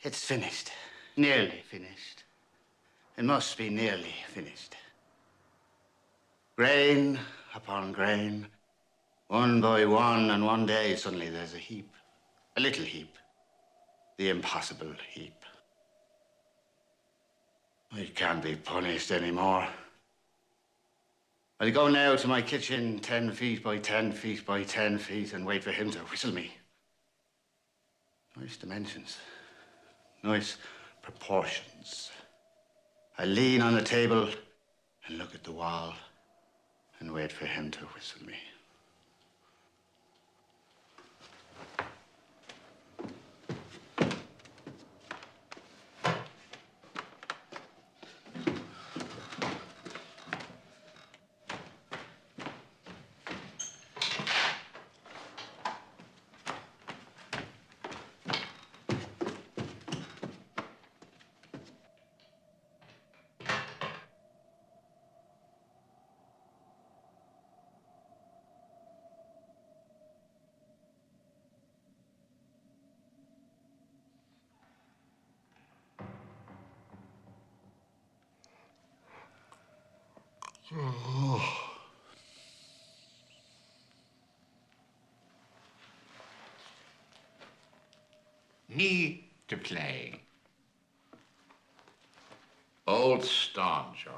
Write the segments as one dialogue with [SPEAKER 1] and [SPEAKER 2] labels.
[SPEAKER 1] It's finished. Nearly finished. It must be nearly finished. Grain upon grain, one by one, and one day suddenly there's a heap. A little heap. The impossible heap. I can't be punished anymore. I'll go now to my kitchen 10 feet by 10 feet by 10 feet and wait for him to whistle me. Nice dimensions. Nice proportions. I lean on the table and look at the wall and wait for him to whistle me.
[SPEAKER 2] Me to play. Old stauncher.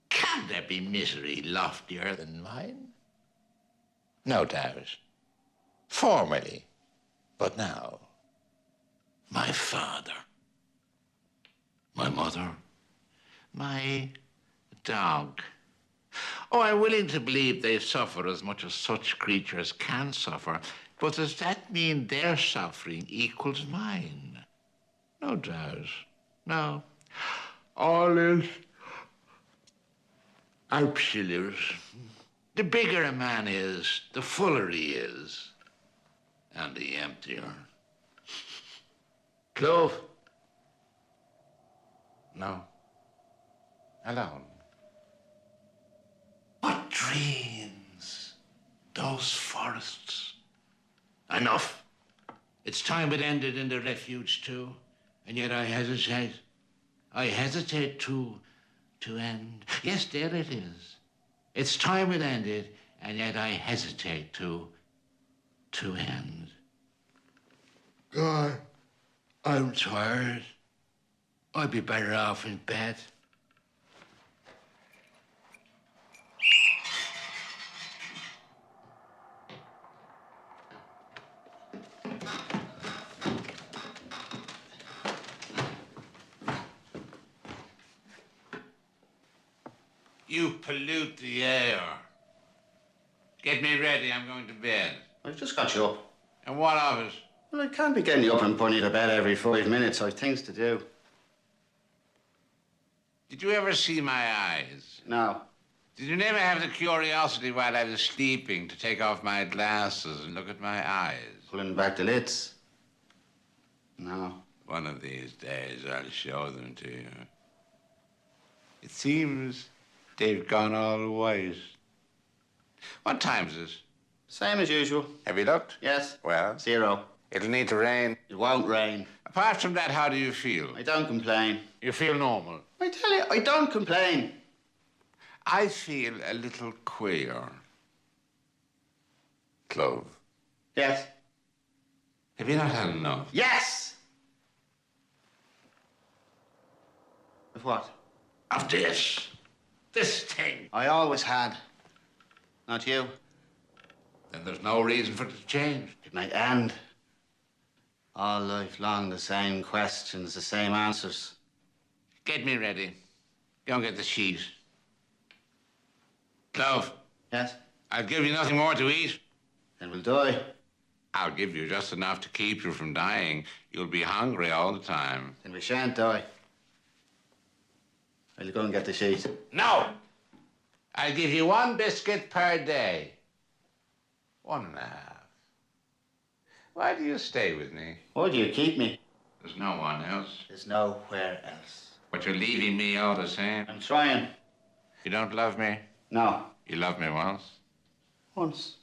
[SPEAKER 2] Can there be misery loftier than mine? No doubt. Formerly. But now, my father, my mother, my dog. Oh, I'm willing to believe they suffer as much as such creatures can suffer. But does that mean their suffering equals mine? No doubt. No. All is absolute. The bigger a man is, the fuller he is. And the emptier. Clove? No. Alone. What dreams? Those forests. Enough. It's time it ended in the refuge too. And yet I hesitate. I hesitate to end. Yes, there it is. It's time it ended, and yet I hesitate to end. God, I'm tired. I'd be better off in bed. You pollute the air. Get me ready, I'm going to bed.
[SPEAKER 1] I've just got you up.
[SPEAKER 2] And what of it?
[SPEAKER 1] Well, I can't be getting you up and putting you to bed every 5 minutes. I've things to do.
[SPEAKER 2] Did you ever see my eyes?
[SPEAKER 1] No.
[SPEAKER 2] Did you never have the curiosity while I was sleeping to take off my glasses and look at my eyes?
[SPEAKER 1] Pulling back the lids? No.
[SPEAKER 2] One of these days, I'll show them to you. It seems they've gone all white. What time is it?
[SPEAKER 1] Same as usual.
[SPEAKER 2] Have you looked?
[SPEAKER 1] Yes.
[SPEAKER 2] Well?
[SPEAKER 1] 0.
[SPEAKER 2] It'll need to rain.
[SPEAKER 1] It won't rain.
[SPEAKER 2] Apart from that, how do you feel?
[SPEAKER 1] I don't complain.
[SPEAKER 2] You feel normal?
[SPEAKER 1] I tell you, I don't complain.
[SPEAKER 2] I feel a little queer. Clove.
[SPEAKER 1] Yes.
[SPEAKER 2] Have you not had enough?
[SPEAKER 1] Yes! Of what?
[SPEAKER 2] Of this. This thing.
[SPEAKER 1] I always had. Not you.
[SPEAKER 2] Then there's no reason for it to change.
[SPEAKER 1] It might end. All life long, the same questions, the same answers.
[SPEAKER 2] Get me ready. Go and get the sheet. Clove.
[SPEAKER 1] Yes?
[SPEAKER 2] I'll give you nothing more to eat.
[SPEAKER 1] Then we'll die.
[SPEAKER 2] I'll give you just enough to keep you from dying. You'll be hungry all the time.
[SPEAKER 1] Then we shan't die. I'll go and get the sheet.
[SPEAKER 2] No! I'll give you 1 biscuit per day. 1.5. Why do you stay with me?
[SPEAKER 1] Why do you keep me?
[SPEAKER 2] There's no one else.
[SPEAKER 1] There's nowhere else.
[SPEAKER 2] But you're leaving me all the same.
[SPEAKER 1] I'm trying.
[SPEAKER 2] You don't love me?
[SPEAKER 1] No.
[SPEAKER 2] You loved me once.
[SPEAKER 1] Once.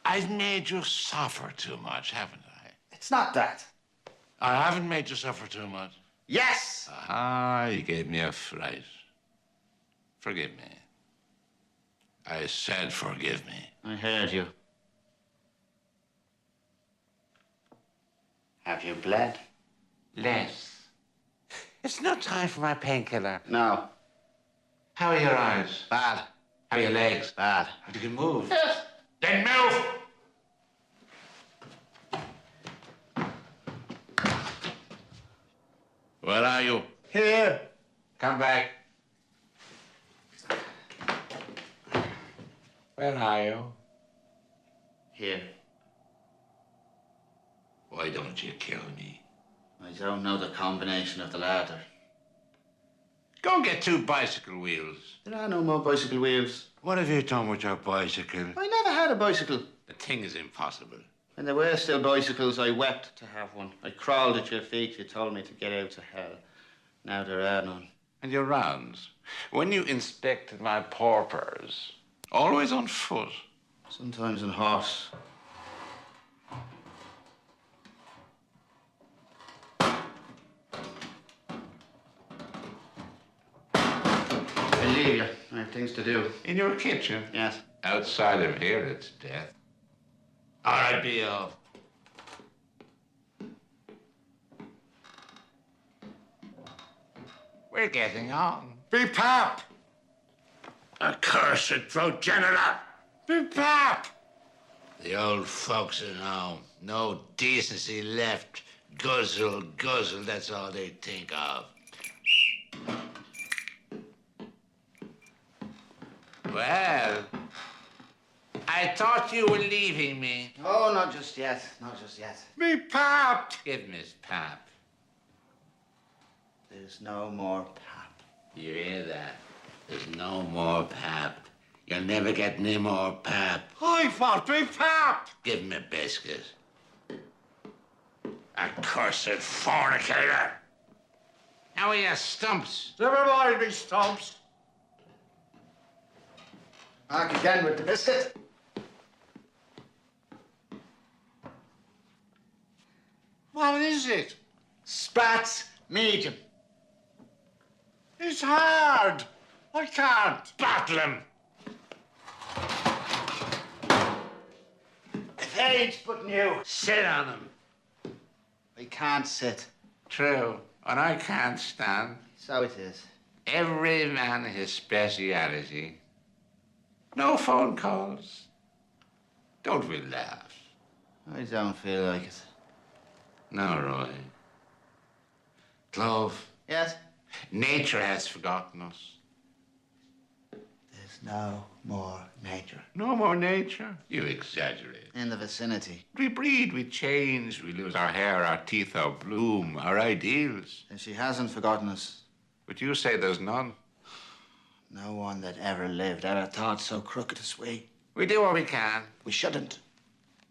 [SPEAKER 2] I've made you suffer too much, haven't I?
[SPEAKER 1] It's not that.
[SPEAKER 2] I haven't made you suffer too much.
[SPEAKER 1] Yes!
[SPEAKER 2] Ah, you gave me a fright. Forgive me. I said forgive me.
[SPEAKER 1] I heard you. Have you bled?
[SPEAKER 2] Less. It's no time for my painkiller.
[SPEAKER 1] No.
[SPEAKER 2] How are your eyes?
[SPEAKER 1] Bad.
[SPEAKER 2] How are your legs?
[SPEAKER 1] Bad.
[SPEAKER 2] You can move.
[SPEAKER 1] Yes.
[SPEAKER 2] Then move! Where are you?
[SPEAKER 1] Here.
[SPEAKER 2] Come back. Where are you?
[SPEAKER 1] Here.
[SPEAKER 2] Why don't you kill me?
[SPEAKER 1] I don't know the combination of the ladder.
[SPEAKER 2] Go and get 2 bicycle wheels.
[SPEAKER 1] There are no more bicycle wheels.
[SPEAKER 2] What have you done with your bicycle?
[SPEAKER 1] I never had a bicycle.
[SPEAKER 2] The thing is impossible.
[SPEAKER 1] When there were still bicycles, I wept to have one. I crawled at your feet. You told me to get out to hell. Now there are none.
[SPEAKER 2] And your rounds? When you inspected my paupers, always on foot.
[SPEAKER 1] Sometimes on horse. I'll leave you. I have things to do.
[SPEAKER 2] In your kitchen?
[SPEAKER 1] Yes.
[SPEAKER 2] Outside of here, it's death. All right, be off. We're getting on.
[SPEAKER 1] Be pap!
[SPEAKER 2] Accursed progenitor! Be pap! The old folks at home, no decency left. Guzzle, guzzle, that's all they think of. Well, I thought you were leaving me.
[SPEAKER 1] Oh, not just yet. Not just yet.
[SPEAKER 2] Me pap! Give Miss Pap.
[SPEAKER 1] There's no more pap.
[SPEAKER 2] You hear that? There's no more pap. You'll never get any more pap.
[SPEAKER 1] I thought me pap!
[SPEAKER 2] Give him a biscuit. Accursed fornicator. How are your stumps?
[SPEAKER 1] Never mind me stumps. Back again with the biscuit.
[SPEAKER 2] What is it?
[SPEAKER 1] Spats medium.
[SPEAKER 2] It's hard. I can't. Battle him.
[SPEAKER 1] Age but new.
[SPEAKER 2] Sit on him.
[SPEAKER 1] I can't sit.
[SPEAKER 2] True. And I can't stand.
[SPEAKER 1] So it is.
[SPEAKER 2] Every man his speciality. No phone calls. Don't we laugh?
[SPEAKER 1] I don't feel like it.
[SPEAKER 2] No, Roy. Clove,
[SPEAKER 1] Yes?
[SPEAKER 2] nature has forgotten us.
[SPEAKER 1] There's no more nature.
[SPEAKER 2] No more nature? You exaggerate.
[SPEAKER 1] In the vicinity.
[SPEAKER 2] We breed, we change, we lose our hair, our teeth, our bloom, our ideals.
[SPEAKER 1] And she hasn't forgotten us.
[SPEAKER 2] But you say there's none.
[SPEAKER 1] No one that ever lived ever thought so crooked as we.
[SPEAKER 2] We do what we can.
[SPEAKER 1] We shouldn't.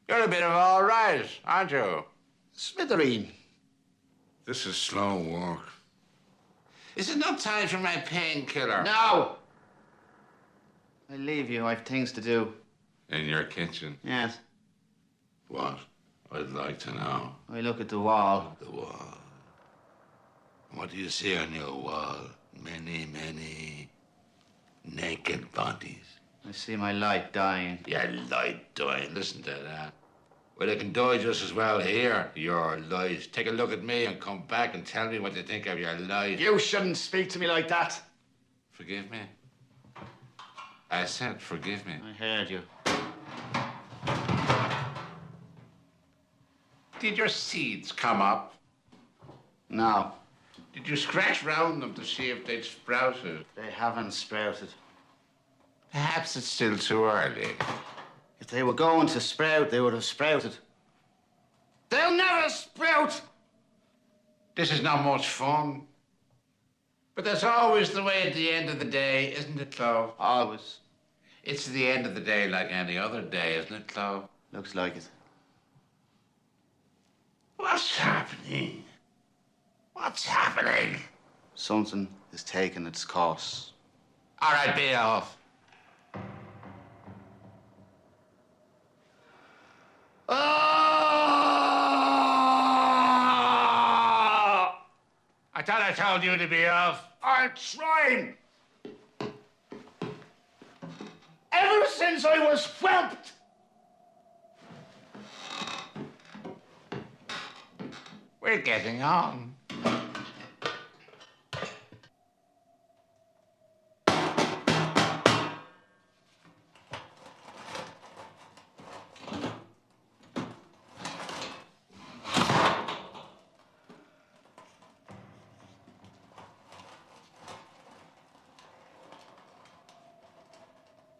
[SPEAKER 2] You're a bit of all right, aren't you?
[SPEAKER 1] Smithereen.
[SPEAKER 2] This is slow work. Is it not time for my painkiller?
[SPEAKER 1] No! I leave you. I've things to do.
[SPEAKER 2] In your kitchen?
[SPEAKER 1] Yes.
[SPEAKER 2] What? I'd like to know.
[SPEAKER 1] I look at the wall.
[SPEAKER 2] The wall. What do you see on your wall? Many, many naked bodies.
[SPEAKER 1] I see my light dying.
[SPEAKER 2] Your light dying. Listen to that. Well, it can die just as well here, your light. Take a look at me and come back and tell me what you think of your light.
[SPEAKER 1] You shouldn't speak to me like that.
[SPEAKER 2] Forgive me? I said forgive me.
[SPEAKER 1] I heard you.
[SPEAKER 2] Did your seeds come up?
[SPEAKER 1] No.
[SPEAKER 2] Did you scratch round them to see if they'd sprouted?
[SPEAKER 1] They haven't sprouted.
[SPEAKER 2] Perhaps it's still too early.
[SPEAKER 1] If they were going to sprout, they would have sprouted. They'll never sprout!
[SPEAKER 2] This is not much fun. But that's always the way at the end of the day, isn't it, Clove?
[SPEAKER 1] Always.
[SPEAKER 2] It's the end of the day like any other day, isn't it, Clove?
[SPEAKER 1] Looks like it.
[SPEAKER 2] What's happening? What's happening?
[SPEAKER 1] Something is taking its course.
[SPEAKER 2] All right, be off. I thought I told you to be off.
[SPEAKER 1] I'm trying. Ever since I was whelped.
[SPEAKER 2] We're getting on.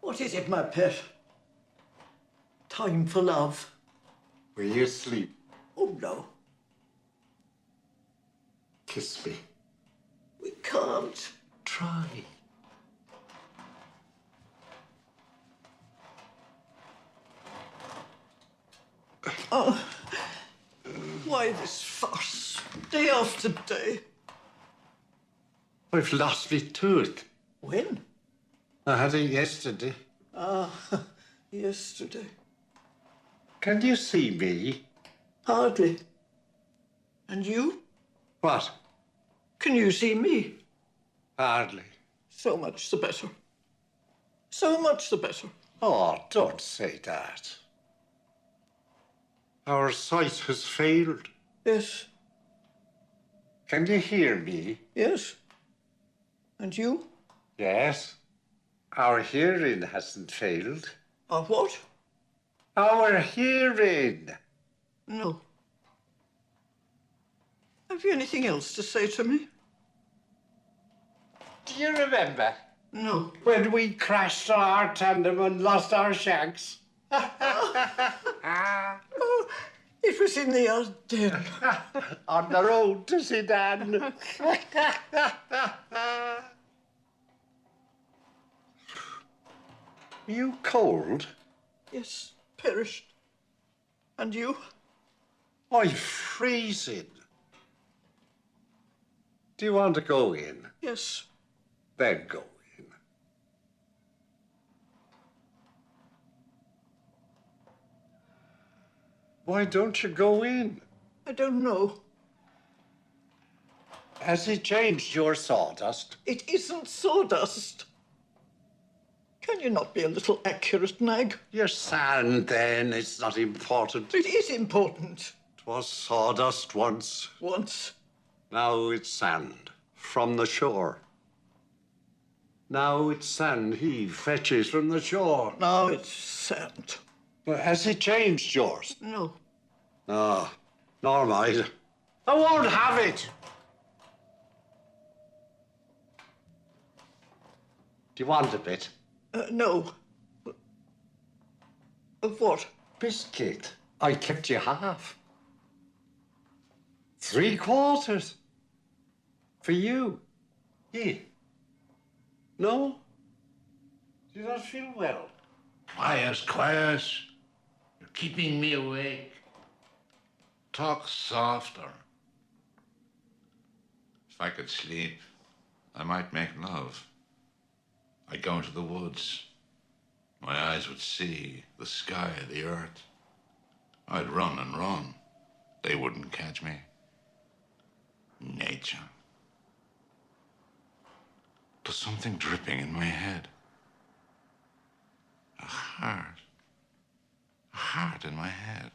[SPEAKER 3] What is it, my pet? Time for love?
[SPEAKER 4] Will you sleep?
[SPEAKER 3] Oh, no.
[SPEAKER 4] Kiss me.
[SPEAKER 3] We can't.
[SPEAKER 4] Try.
[SPEAKER 3] Oh, why this farce? Day after day.
[SPEAKER 4] I've lost my tooth.
[SPEAKER 3] When?
[SPEAKER 4] I had it yesterday.
[SPEAKER 3] Ah, yesterday.
[SPEAKER 4] Can you see me?
[SPEAKER 3] Hardly. And you?
[SPEAKER 4] What?
[SPEAKER 3] Can you see me?
[SPEAKER 4] Hardly.
[SPEAKER 3] So much the better. So much the better.
[SPEAKER 4] Oh, don't say that. Our sight has failed.
[SPEAKER 3] Yes,
[SPEAKER 4] Can you hear me?
[SPEAKER 3] yes. And you?
[SPEAKER 4] Yes. Our hearing hasn't failed.
[SPEAKER 3] What?
[SPEAKER 4] Our hearing.
[SPEAKER 3] No. Have you anything else to say to me?
[SPEAKER 4] Do you remember
[SPEAKER 3] No.
[SPEAKER 4] when we crashed our tandem and lost our shanks?
[SPEAKER 3] Oh, it was in the Ardennes.
[SPEAKER 4] On the road to Sedan. You cold?
[SPEAKER 3] Yes, perished. And you?
[SPEAKER 4] I'm freezing. Do you want to go in?
[SPEAKER 3] Yes.
[SPEAKER 4] Then go in. Why don't you go in?
[SPEAKER 3] I don't know.
[SPEAKER 4] Has he changed your sawdust?
[SPEAKER 3] It isn't sawdust. Can you not be a little accurate, Nag?
[SPEAKER 4] Your sand, then. It's not important.
[SPEAKER 3] It is important.
[SPEAKER 4] It was sawdust once.
[SPEAKER 3] Once.
[SPEAKER 4] Now it's sand from the shore. Now it's sand he fetches from the shore.
[SPEAKER 3] Now it's sand.
[SPEAKER 4] But has he changed yours?
[SPEAKER 3] No.
[SPEAKER 4] No, nor mine. I won't have it. Do you want a bit?
[SPEAKER 3] No. Of what?
[SPEAKER 4] Biscuit. I kept you half. 3/4. For you. Yeah. No? Do you not feel well?
[SPEAKER 2] Quiet, quiet. You're keeping me awake. Talk softer. If I could sleep, I might make love. I'd go into the woods. My eyes would see the sky, the earth. I'd run and run. They wouldn't catch me. Nature. There's something dripping in my head. A heart. A heart in my head.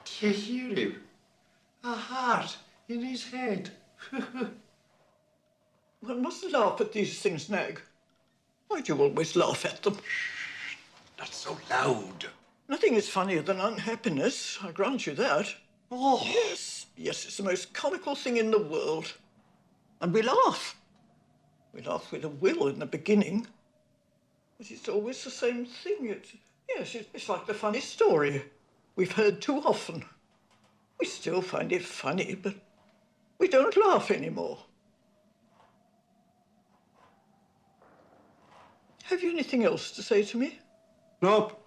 [SPEAKER 4] Do you hear him? A heart in his head.
[SPEAKER 3] One mustn't laugh at these things, Nag. Why do you always laugh at them?
[SPEAKER 4] Not so loud.
[SPEAKER 3] Nothing is funnier than unhappiness, I grant you that.
[SPEAKER 4] Oh.
[SPEAKER 3] Yes, yes, it's the most comical thing in the world. And we laugh. We laugh with a will in the beginning. But it's always the same thing. It's like the funny story we've heard too often. We still find it funny, but we don't laugh anymore. Have you anything else to say to me?
[SPEAKER 4] Nope.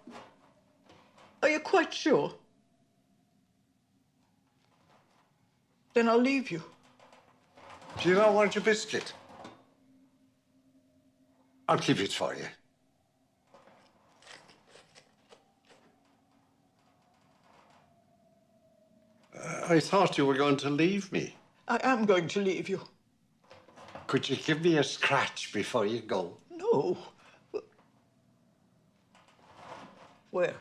[SPEAKER 3] Are you quite sure? Then I'll leave you.
[SPEAKER 4] Do you not want your biscuit? I'll keep it for you. I thought you were going to leave me.
[SPEAKER 3] I am going to leave you.
[SPEAKER 4] Could you give me a scratch before you go?
[SPEAKER 3] No. Where?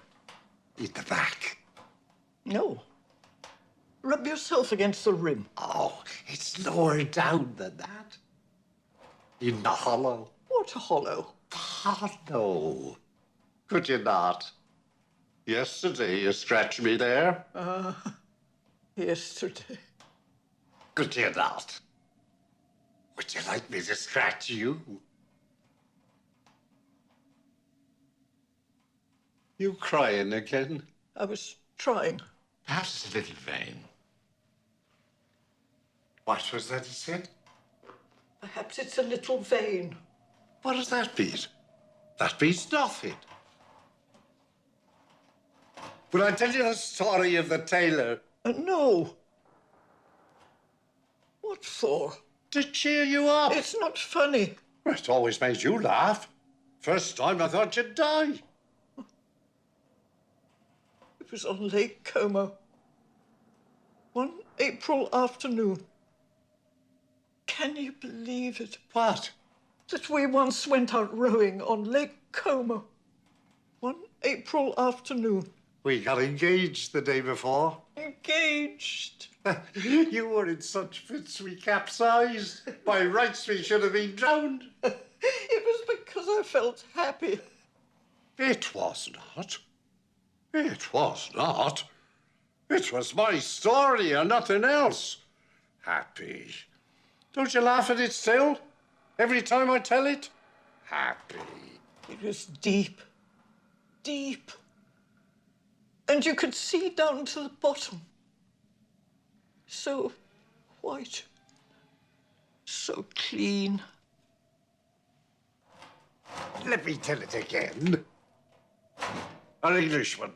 [SPEAKER 4] In the back.
[SPEAKER 3] No. Rub yourself against the rim.
[SPEAKER 4] Oh, it's lower down than that. In the hollow.
[SPEAKER 3] What a hollow.
[SPEAKER 4] Hollow. Could you not? Yesterday you scratched me there.
[SPEAKER 3] Yesterday.
[SPEAKER 4] Could you not? Would you like me to scratch you? You crying again?
[SPEAKER 3] I was trying.
[SPEAKER 2] Perhaps it's a little vain.
[SPEAKER 4] What was that he said?
[SPEAKER 3] Perhaps it's a little vain.
[SPEAKER 4] What does that mean? That means nothing. Will I tell you the story of the tailor?
[SPEAKER 3] No. What for?
[SPEAKER 4] To cheer you up.
[SPEAKER 3] It's not funny.
[SPEAKER 4] It always made you laugh. First time I thought you'd die.
[SPEAKER 3] It was on Lake Como. One April afternoon. Can you believe it?
[SPEAKER 4] What?
[SPEAKER 3] That we once went out rowing on Lake Como. One April afternoon.
[SPEAKER 4] We got engaged the day before.
[SPEAKER 3] Engaged.
[SPEAKER 4] You were in such fits we capsized. By rights we should have been drowned.
[SPEAKER 3] It was because I felt happy.
[SPEAKER 4] It was not. It was not. It was my story and nothing else. Happy. Don't you laugh at it still? Every time I tell it? Happy.
[SPEAKER 3] It was deep. Deep. And you could see down to the bottom. So white. So clean.
[SPEAKER 4] Let me tell it again. An Englishman,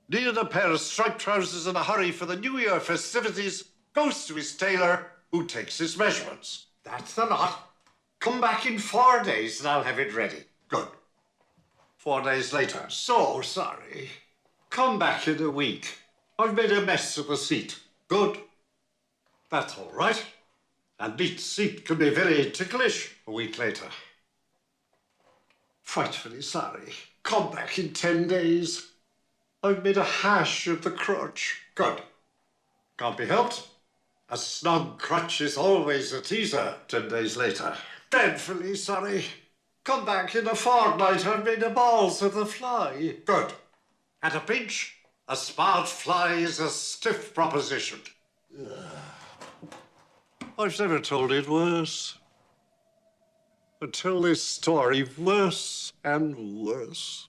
[SPEAKER 4] needed a pair of striped trousers in a hurry for the New Year festivities, goes to his tailor, who takes his measurements. That's the lot. Come back in 4 days and I'll have it ready. Good. 4 days later. So sorry. Come back in a week. I've made a mess of the seat. Good. That's all right. A neat seat can be very ticklish. A week later. Frightfully sorry. Come back in 10 days. I've made a hash of the crutch. Good. Can't be helped. A snug crutch is always a teaser. 10 days later. Dreadfully sorry. Come back in a fortnight. I've made a balls of the fly. Good. At a pinch, a smart fly is a stiff proposition. I've never told it worse. Until this story worse and worse.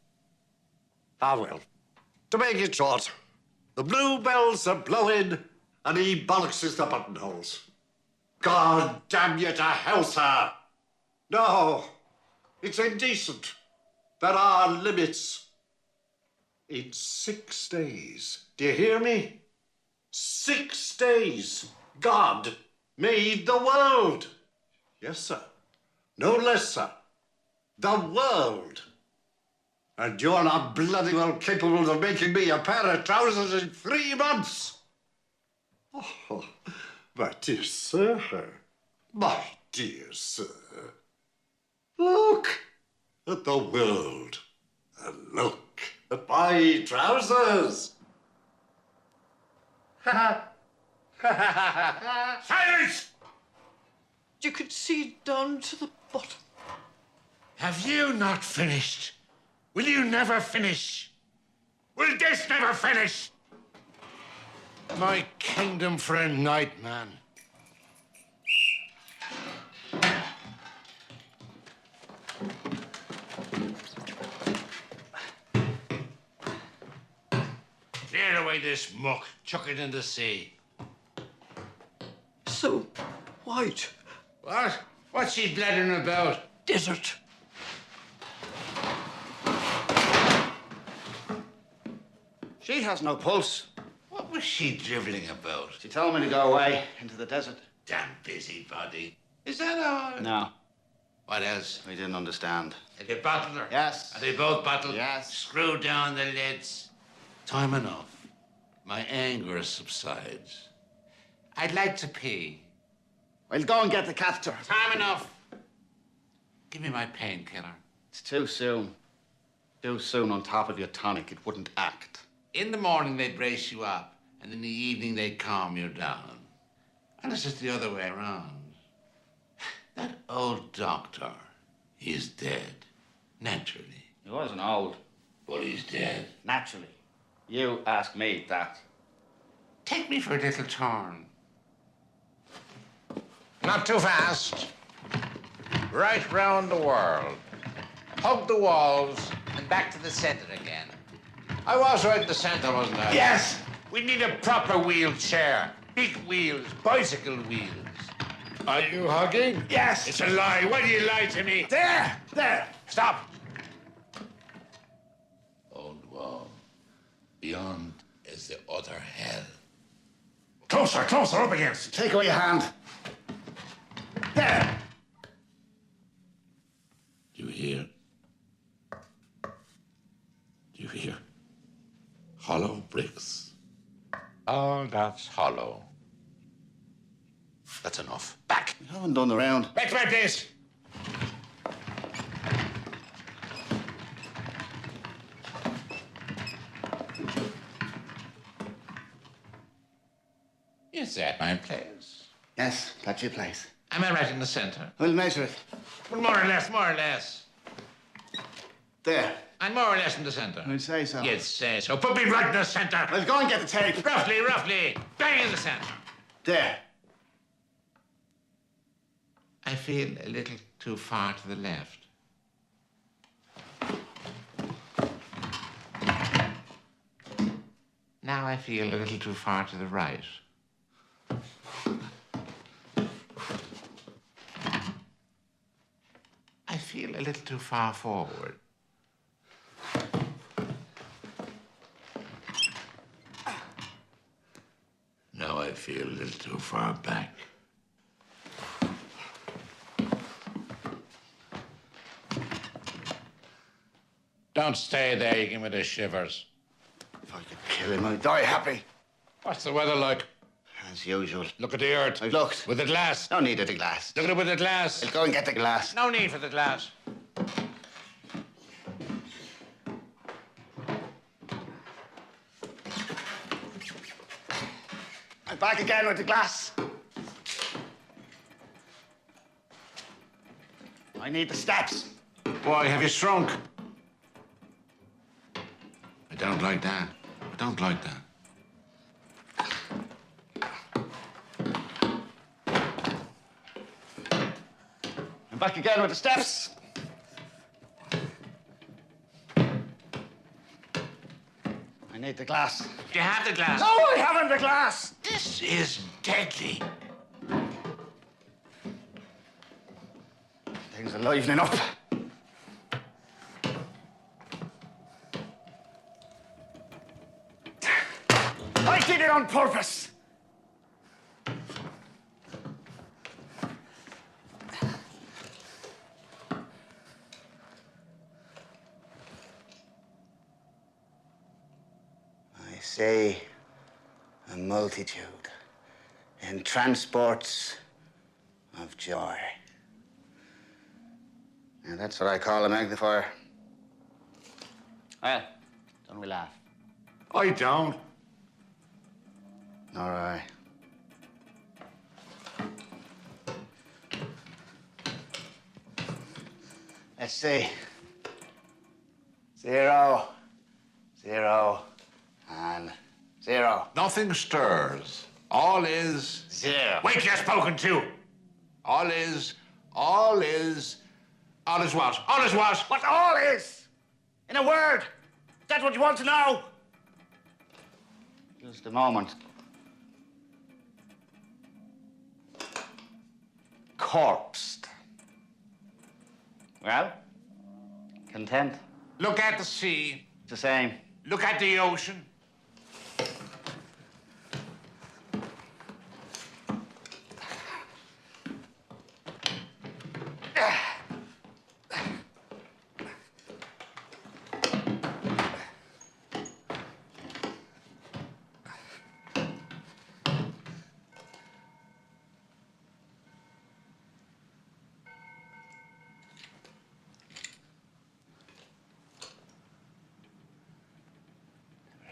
[SPEAKER 4] Ah, well. To make it short, the bluebells are blowing and he bollocks the buttonholes. God damn you to hell, sir. No, it's indecent. There are limits. In 6 days, do you hear me? 6 days, God made the world. Yes, sir. No less, sir. The world. And you're not bloody well capable of making me a pair of trousers in 3 months. Oh, my dear sir. My dear sir. Look at the world. And look at my trousers. Silence!
[SPEAKER 3] You could see down to the bottom.
[SPEAKER 2] Have you not finished? Will you never finish? Will this never finish? My kingdom for a night, man. Clear away this muck. Chuck it in the sea.
[SPEAKER 3] So white.
[SPEAKER 2] What? What's she blathering about?
[SPEAKER 3] Desert.
[SPEAKER 1] She has no pulse.
[SPEAKER 2] What was she drivelling about?
[SPEAKER 1] She told me to go away into the desert.
[SPEAKER 2] Damn busybody. Is that all?
[SPEAKER 1] No,
[SPEAKER 2] What else?
[SPEAKER 1] we didn't understand.
[SPEAKER 2] Did they bottle her?
[SPEAKER 1] Yes.
[SPEAKER 2] Are they both bottled?
[SPEAKER 1] Yes.
[SPEAKER 2] Screw down the lids. Time enough. My anger subsides. I'd like to pee.
[SPEAKER 1] We'll go and get the catheter.
[SPEAKER 2] Time enough. Give me my painkiller.
[SPEAKER 1] It's too soon. Too soon on top of your tonic. It wouldn't act.
[SPEAKER 2] In the morning, they'd brace you up, and in the evening, they'd calm you down. And it's just the other way around. That old doctor, he's dead. Naturally.
[SPEAKER 1] He wasn't old.
[SPEAKER 2] But he's dead.
[SPEAKER 1] Naturally. You ask me that.
[SPEAKER 2] Take me for a little turn.
[SPEAKER 5] Not too fast. Right round the world. Hug the walls and back to the center again. I was right in the center, wasn't I?
[SPEAKER 2] Yes!
[SPEAKER 5] We need a proper wheelchair. Big wheels, bicycle wheels.
[SPEAKER 4] Are you hugging?
[SPEAKER 2] Yes! It's a lie. Why do you lie to me?
[SPEAKER 1] There! There!
[SPEAKER 5] Stop.
[SPEAKER 2] Old wall. Beyond is the utter hell.
[SPEAKER 1] Closer, closer, up against. Take away your hand. There!
[SPEAKER 2] Do you hear? Do you hear? Hollow bricks.
[SPEAKER 5] Oh, that's hollow.
[SPEAKER 2] That's enough. Back!
[SPEAKER 1] We haven't done the round.
[SPEAKER 5] Back to my place.
[SPEAKER 2] Is that my place?
[SPEAKER 1] Yes, that's your place.
[SPEAKER 2] Am I right in the center?
[SPEAKER 1] We'll measure it.
[SPEAKER 2] Well, more or less, more or less.
[SPEAKER 1] There.
[SPEAKER 2] I'm more or less in the center.
[SPEAKER 1] I'd say so.
[SPEAKER 2] You'd say so. Put me right in the center.
[SPEAKER 1] Well, go and get the tape.
[SPEAKER 2] Roughly, roughly. Bang in the center.
[SPEAKER 1] There.
[SPEAKER 2] I feel a little too far to the left. Now I feel a little too far to the right. I feel a little too far forward. Now I feel a little too far back.
[SPEAKER 5] Don't stay there, you give me the shivers.
[SPEAKER 1] If I could kill him, I'd die happy.
[SPEAKER 5] What's the weather like?
[SPEAKER 1] As usual.
[SPEAKER 5] Look at the earth.
[SPEAKER 1] I've looked.
[SPEAKER 5] With the glass.
[SPEAKER 1] No need of the glass.
[SPEAKER 5] Look at it with the glass.
[SPEAKER 1] I'll go and get the glass.
[SPEAKER 5] No need for the glass.
[SPEAKER 1] I'm back again with the glass. I need the steps.
[SPEAKER 2] Boy, have you shrunk? I don't like that. I don't like that.
[SPEAKER 1] I'm back again with the steps. I need the glass.
[SPEAKER 2] Do you have the glass?
[SPEAKER 1] No, I haven't the glass.
[SPEAKER 2] This is deadly.
[SPEAKER 1] Things are livening up. I did it on purpose. I say a multitude in transports of joy. Now, that's what I call a magnifier. Well, don't we laugh?
[SPEAKER 4] I don't.
[SPEAKER 1] Nor I. Let's see. 0, 0, and 0.
[SPEAKER 2] Nothing stirs. All is...
[SPEAKER 1] 0.
[SPEAKER 2] Wait, you're spoken to. All is what? All is what?
[SPEAKER 1] What all is? In a word. That's what you want to know. Just a moment. Corpsed. Well, content.
[SPEAKER 2] Look at the sea.
[SPEAKER 1] It's the same.
[SPEAKER 2] Look at the ocean.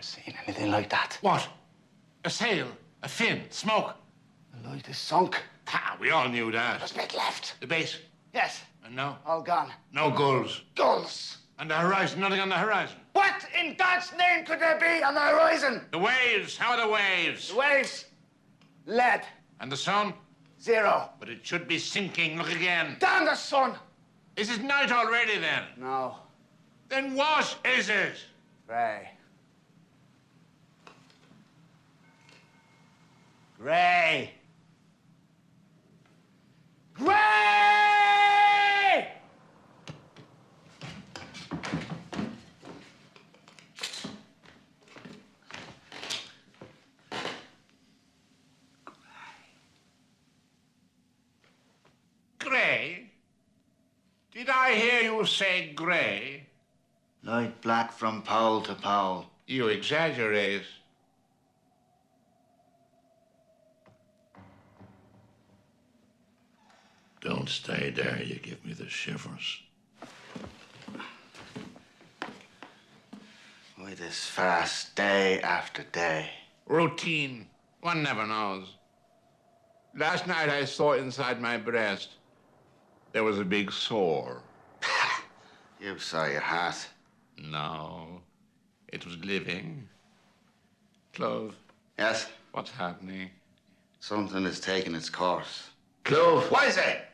[SPEAKER 1] Seen anything like that?
[SPEAKER 2] What? A sail, a fin, smoke.
[SPEAKER 1] The light is sunk.
[SPEAKER 2] Ha, we all knew that.
[SPEAKER 1] There's a bit left.
[SPEAKER 2] The base.
[SPEAKER 1] Yes,
[SPEAKER 2] And no?
[SPEAKER 1] all gone.
[SPEAKER 2] No gulls.
[SPEAKER 1] Gulls.
[SPEAKER 2] And the horizon, nothing on the horizon.
[SPEAKER 1] What in God's name could there be on the horizon?
[SPEAKER 2] The waves, how are the waves?
[SPEAKER 1] The waves. Lead.
[SPEAKER 2] And the sun?
[SPEAKER 1] 0.
[SPEAKER 2] But it should be sinking. Look again.
[SPEAKER 1] Damn the sun.
[SPEAKER 2] Is it night already then?
[SPEAKER 1] No.
[SPEAKER 2] Then what is it?
[SPEAKER 1] Grey. Grey. Grey!
[SPEAKER 2] Grey? Did I hear you say grey?
[SPEAKER 1] Light black from pole to pole.
[SPEAKER 2] You exaggerate. Don't stay there. You give me the shivers.
[SPEAKER 1] Why this fast, day after day?
[SPEAKER 2] Routine. One never knows. Last night I saw inside my breast there was a big sore.
[SPEAKER 1] You saw your hat.
[SPEAKER 2] No, it was living. Clove,
[SPEAKER 1] Yes?
[SPEAKER 2] what's happening?
[SPEAKER 1] Something is taking its course.
[SPEAKER 2] Clove,
[SPEAKER 1] What is it?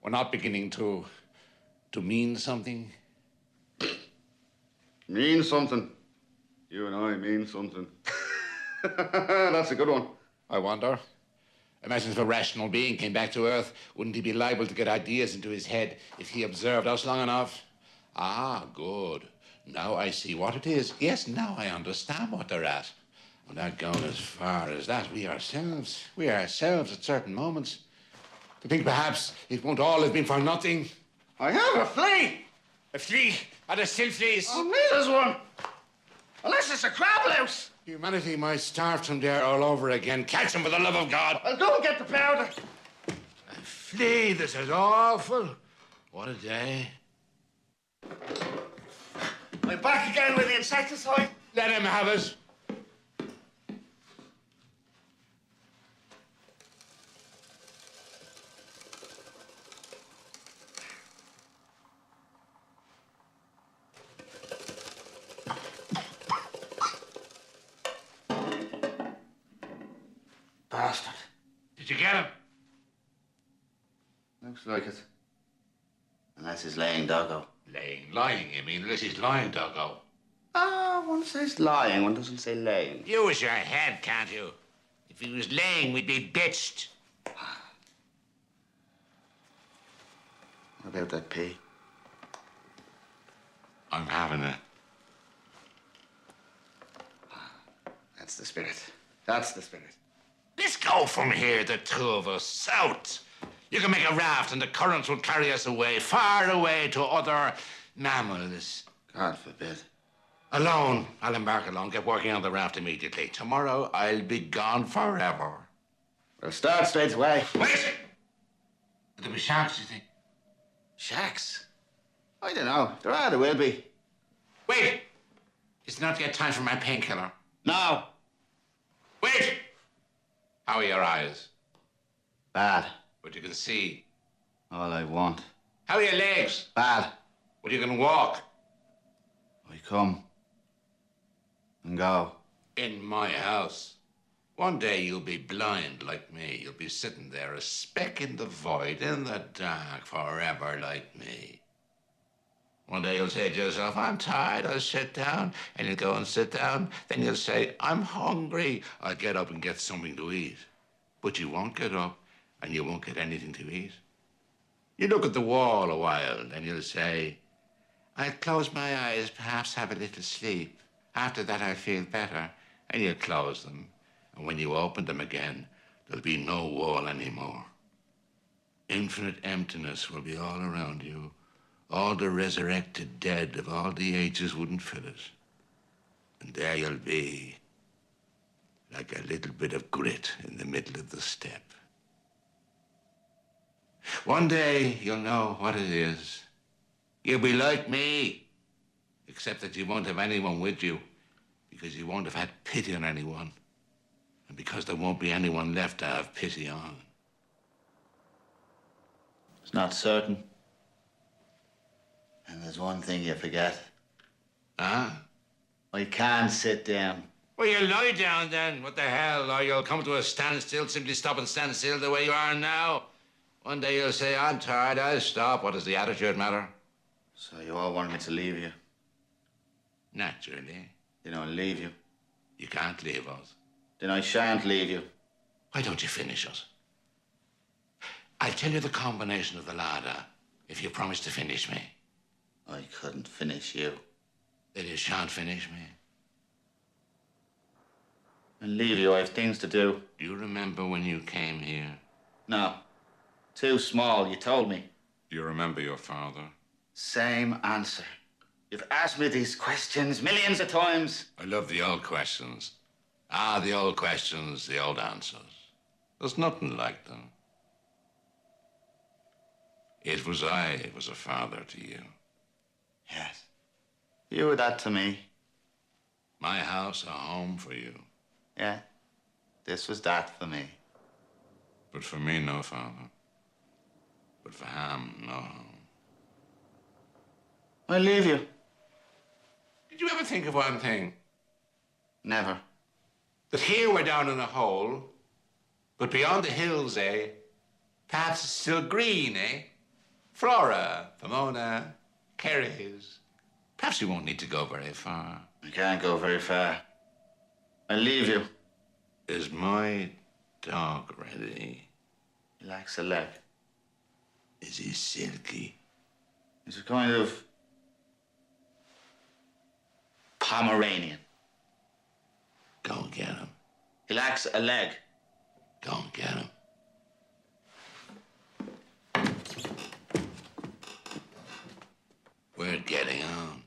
[SPEAKER 2] we're not beginning to mean something.
[SPEAKER 1] Mean something. You and I mean something. That's a good one.
[SPEAKER 2] I wonder. Imagine if a rational being came back to Earth. Wouldn't he be liable to get ideas into his head if he observed us long enough? Ah, good. Now I see what it is. Yes, now I understand what they're at. Without going as far as that, we ourselves at certain moments. To think perhaps it won't all have been for nothing.
[SPEAKER 1] I have a flea.
[SPEAKER 2] A flea and a still fleas.
[SPEAKER 1] Oh, me, there's one. Unless it's a crab louse.
[SPEAKER 2] Humanity might start from there all over again. Catch him for the love of God.
[SPEAKER 1] I'll go and get the powder.
[SPEAKER 2] A flea, this is awful. What a day.
[SPEAKER 1] I'm back again with the insecticide.
[SPEAKER 2] Let him have it.
[SPEAKER 1] Bastard.
[SPEAKER 2] Did you get him?
[SPEAKER 1] Looks like it. Unless he's laying doggo.
[SPEAKER 2] Lying, you mean? Unless he's lying, doggo.
[SPEAKER 1] Ah, one says lying, one doesn't say laying.
[SPEAKER 2] Use your head, can't you? If he was laying, we'd be bitched.
[SPEAKER 1] What about that pea?
[SPEAKER 2] I'm having it.
[SPEAKER 1] That's the spirit. That's the spirit.
[SPEAKER 2] Let's go from here, the two of us, south. You can make a raft and the currents will carry us away, far away to other mammals.
[SPEAKER 1] God forbid.
[SPEAKER 2] Alone. I'll embark alone. Get working on the raft immediately. Tomorrow, I'll be gone forever.
[SPEAKER 1] We'll start straight away.
[SPEAKER 2] Wait! There'll be sharks, you think?
[SPEAKER 1] Shacks? I don't know. There will be.
[SPEAKER 2] Wait! It's not yet time for my painkiller.
[SPEAKER 1] No.
[SPEAKER 2] Wait! How are your eyes?
[SPEAKER 1] Bad.
[SPEAKER 2] But you can see.
[SPEAKER 1] All I want.
[SPEAKER 2] How are your legs?
[SPEAKER 1] Bad.
[SPEAKER 2] But you can walk.
[SPEAKER 1] I come and go.
[SPEAKER 2] In my house. One day you'll be blind like me. You'll be sitting there, a speck in the void, in the dark, forever like me. One day you'll say to yourself, I'm tired, I'll sit down. And you'll go and sit down. Then you'll say, I'm hungry. I'll get up and get something to eat. But you won't get up, and you won't get anything to eat. You look at the wall a while, then you'll say, I'll close my eyes, perhaps have a little sleep. After that, I'll feel better. And you'll close them. And when you open them again, there'll be no wall anymore. Infinite emptiness will be all around you. All the resurrected dead of all the ages wouldn't fit it. And there you'll be, like a little bit of grit in the middle of the steppe. One day you'll know what it is. You'll be like me, except that you won't have anyone with you, because you won't have had pity on anyone, and because there won't be anyone left to have pity on.
[SPEAKER 1] It's not certain. And there's one thing you forget.
[SPEAKER 2] Huh?
[SPEAKER 1] I can't sit down.
[SPEAKER 2] Well, you lie down then. What the hell? Or you'll come to a standstill, simply stop and stand still the way you are now. One day you'll say, I'm tired, I'll stop. What does the attitude matter?
[SPEAKER 1] So you all want me to leave you?
[SPEAKER 2] Naturally.
[SPEAKER 1] You know, leave you.
[SPEAKER 2] You can't leave us.
[SPEAKER 1] Then I shan't leave you.
[SPEAKER 2] Why don't you finish us? I'll tell you the combination of the larder if you promise to finish me.
[SPEAKER 1] I couldn't finish you.
[SPEAKER 2] Then you shan't finish me.
[SPEAKER 1] And leave you, I have things to do.
[SPEAKER 2] Do you remember when you came here?
[SPEAKER 1] No. Too small, you told me.
[SPEAKER 2] Do you remember your father?
[SPEAKER 1] Same answer. You've asked me these questions millions of times.
[SPEAKER 2] I love the old questions. Ah, the old questions, the old answers. There's nothing like them. It was I was a father to you.
[SPEAKER 1] Yes. You were that to me.
[SPEAKER 2] My house, a home for you.
[SPEAKER 1] Yeah. This was that for me.
[SPEAKER 2] But for me, no father. But for him, no home.
[SPEAKER 1] I leave you.
[SPEAKER 2] Did you ever think of one thing?
[SPEAKER 1] Never.
[SPEAKER 2] That here we're down in a hole, but beyond the hills, perhaps it's still green, Flora, Pomona, Kerries. Perhaps we won't need to go very far.
[SPEAKER 1] I can't go very far. I leave you.
[SPEAKER 2] Is my dog ready?
[SPEAKER 1] He lacks a leg.
[SPEAKER 2] Is he silky?
[SPEAKER 1] He's a kind of Pomeranian.
[SPEAKER 2] Go and get him.
[SPEAKER 1] He lacks a leg.
[SPEAKER 2] Go and get him. We're getting on.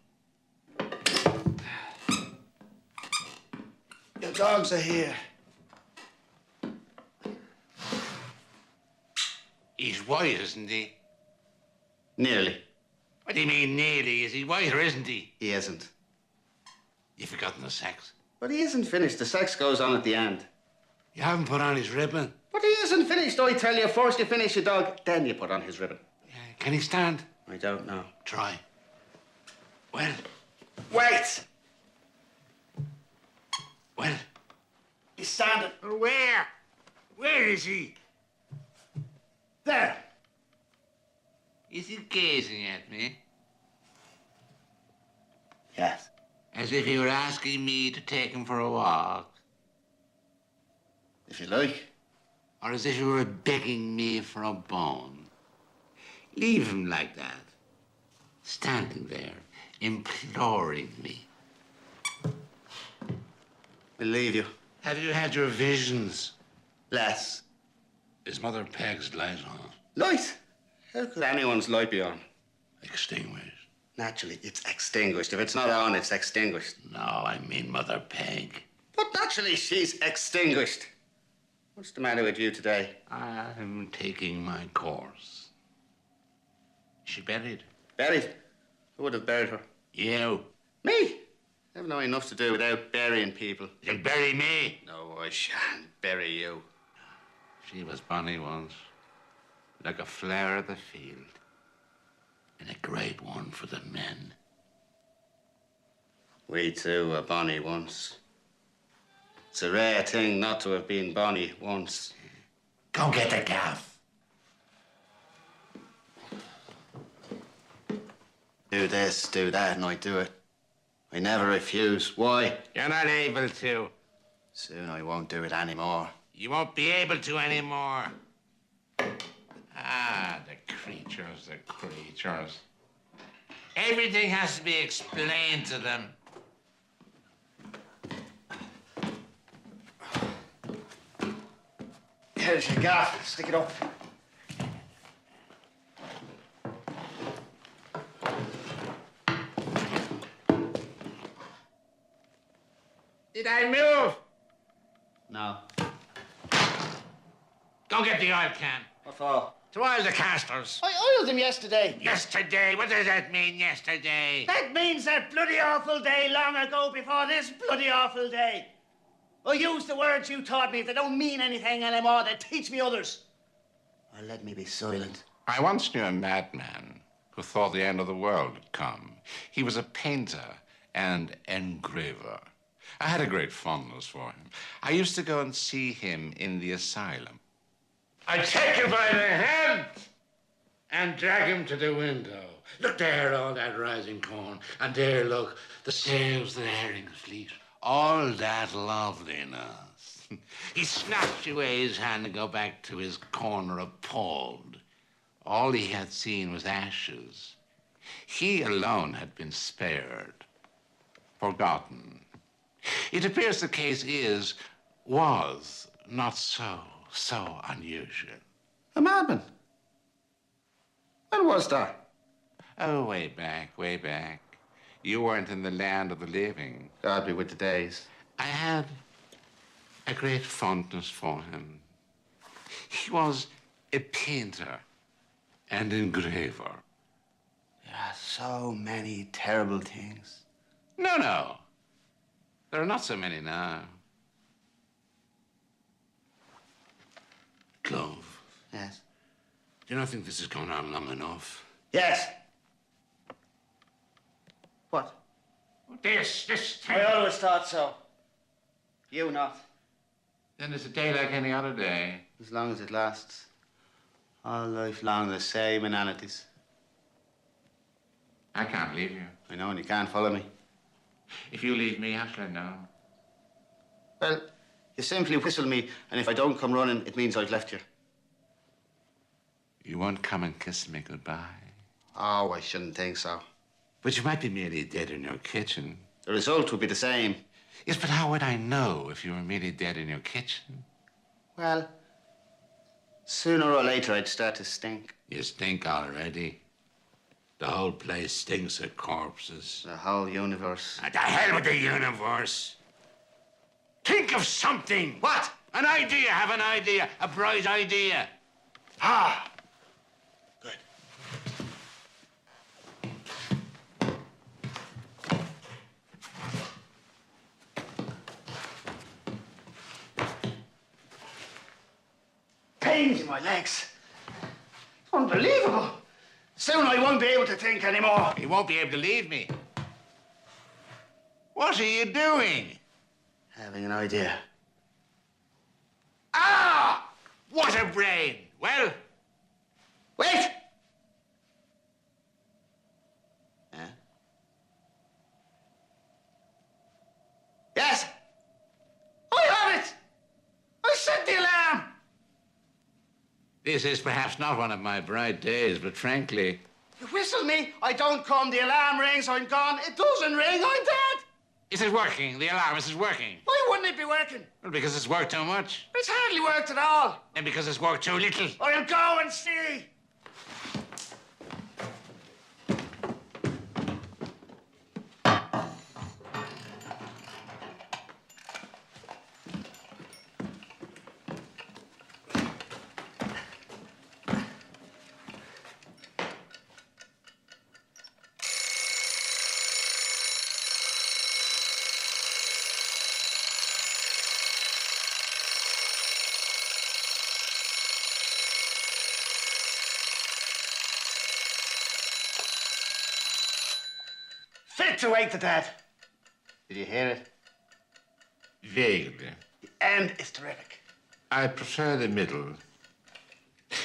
[SPEAKER 1] Your dogs are here.
[SPEAKER 2] He's white, isn't he?
[SPEAKER 1] Nearly.
[SPEAKER 2] What do you mean nearly? Is he white or isn't he?
[SPEAKER 1] He isn't.
[SPEAKER 2] You've forgotten the sex.
[SPEAKER 1] But he isn't finished. The sex goes on at the end.
[SPEAKER 2] You haven't put on his ribbon.
[SPEAKER 1] But he isn't finished, I tell you. First you finish your dog, then you put on his ribbon.
[SPEAKER 2] Can he stand?
[SPEAKER 1] I don't know.
[SPEAKER 2] Try. Well,
[SPEAKER 1] Wait!
[SPEAKER 2] well.
[SPEAKER 1] He's standing.
[SPEAKER 2] Where? Where is he?
[SPEAKER 1] There.
[SPEAKER 2] Is he gazing at me?
[SPEAKER 1] Yes.
[SPEAKER 2] As if he were asking me to take him for a walk?
[SPEAKER 1] If you like.
[SPEAKER 2] Or as if he were begging me for a bone? Leave him like that. Standing there, imploring me.
[SPEAKER 1] We'll leave you.
[SPEAKER 2] Have you had your visions?
[SPEAKER 1] Less.
[SPEAKER 2] Is Mother Peg's light on?
[SPEAKER 1] Light? How could anyone's light be on?
[SPEAKER 2] Extinguished?
[SPEAKER 1] Naturally, it's extinguished. If it's not on, it's extinguished.
[SPEAKER 2] No, I mean Mother Peg.
[SPEAKER 1] But naturally, she's extinguished. What's the matter with you today?
[SPEAKER 2] I'm taking my course. Is she buried?
[SPEAKER 1] Buried? Who would have buried her?
[SPEAKER 2] You.
[SPEAKER 1] Me? I have no enough to do without burying people.
[SPEAKER 2] You'll bury me.
[SPEAKER 1] No, I shan't bury you.
[SPEAKER 2] She was bonny once, like a flower of the field, and a great one for the men.
[SPEAKER 1] We too were bonny once. It's a rare thing not to have been bonny once.
[SPEAKER 2] Go get the gaff.
[SPEAKER 1] Do this, do that, and I do it. I never refuse. Why?
[SPEAKER 2] You're not able to.
[SPEAKER 1] Soon I won't do it anymore.
[SPEAKER 2] You won't be able to anymore. Ah, the creatures, the creatures. Everything has to be explained to them.
[SPEAKER 1] Here's your gaff. Stick it up.
[SPEAKER 5] Did I move?
[SPEAKER 1] No.
[SPEAKER 5] Go get the oil can.
[SPEAKER 1] What for?
[SPEAKER 5] To oil the casters.
[SPEAKER 1] I oiled them yesterday.
[SPEAKER 5] Yesterday? What does that mean, yesterday?
[SPEAKER 1] That means that bloody awful day long ago before this bloody awful day. I use the words you taught me. If they don't mean anything anymore, they teach me others. Or let me be silent.
[SPEAKER 2] I once knew a madman who thought the end of the world had come. He was a painter and engraver. I had a great fondness for him. I used to go and see him in the asylum.
[SPEAKER 5] I'd take him by the hand and drag him to the window. Look there, all that rising corn. And there, look, the sails, the herring's fleet. All that loveliness. He snatched away his hand and go back to his corner appalled. All he had seen was ashes. He alone had been spared, forgotten. It appears the case was not so unusual.
[SPEAKER 1] A madman? When was that?
[SPEAKER 2] Oh, way back, way back. You weren't in the land of the living.
[SPEAKER 1] God be with the days.
[SPEAKER 2] I had a great fondness for him. He was a painter and engraver.
[SPEAKER 1] There are so many terrible things.
[SPEAKER 2] No. There are not so many now. Clove,
[SPEAKER 1] Yes.
[SPEAKER 2] do you not think this has gone on long enough?
[SPEAKER 1] Yes. What?
[SPEAKER 5] This thing.
[SPEAKER 1] I always thought so. You not.
[SPEAKER 2] Then it's a day like any other day.
[SPEAKER 1] As long as it lasts. All life long, the same inanities.
[SPEAKER 2] I can't leave you.
[SPEAKER 1] I know, and you can't follow me.
[SPEAKER 2] If you leave me, how shall I know?
[SPEAKER 1] Well, you simply whistle me, and if I don't come running, it means I've left you.
[SPEAKER 2] You won't come and kiss me goodbye.
[SPEAKER 1] Oh, I shouldn't think so.
[SPEAKER 2] But you might be merely dead in your kitchen.
[SPEAKER 1] The result would be the same.
[SPEAKER 2] Yes, but how would I know if you were merely dead in your kitchen?
[SPEAKER 1] Well, sooner or later I'd start to stink.
[SPEAKER 2] You stink already. The whole place stinks of corpses.
[SPEAKER 1] The whole universe.
[SPEAKER 2] The hell with the universe. Think of something.
[SPEAKER 1] What?
[SPEAKER 2] An idea. Have an idea. A bright idea.
[SPEAKER 1] Ah! Good. Pains in my legs. Unbelievable. Soon I won't be able to think anymore.
[SPEAKER 2] You won't be able to leave me. What are you doing?
[SPEAKER 1] Having an idea.
[SPEAKER 2] Ah! What a brain. Well,
[SPEAKER 1] Wait! Huh? Yes! I have it! I set the alarm!
[SPEAKER 2] this is perhaps not one of my bright days, but frankly,
[SPEAKER 1] You whistle me, I don't come, the alarm rings, I'm gone. It doesn't ring, I'm dead!
[SPEAKER 2] is it working? The alarm, is it working?
[SPEAKER 1] Why wouldn't it be working?
[SPEAKER 2] Well, because it's worked too much.
[SPEAKER 1] It's hardly worked at all.
[SPEAKER 2] And because it's worked too little.
[SPEAKER 1] I'll go and see. Fit to wake the dead. Did you hear it?
[SPEAKER 2] Vaguely.
[SPEAKER 1] The end is terrific.
[SPEAKER 2] I prefer the middle.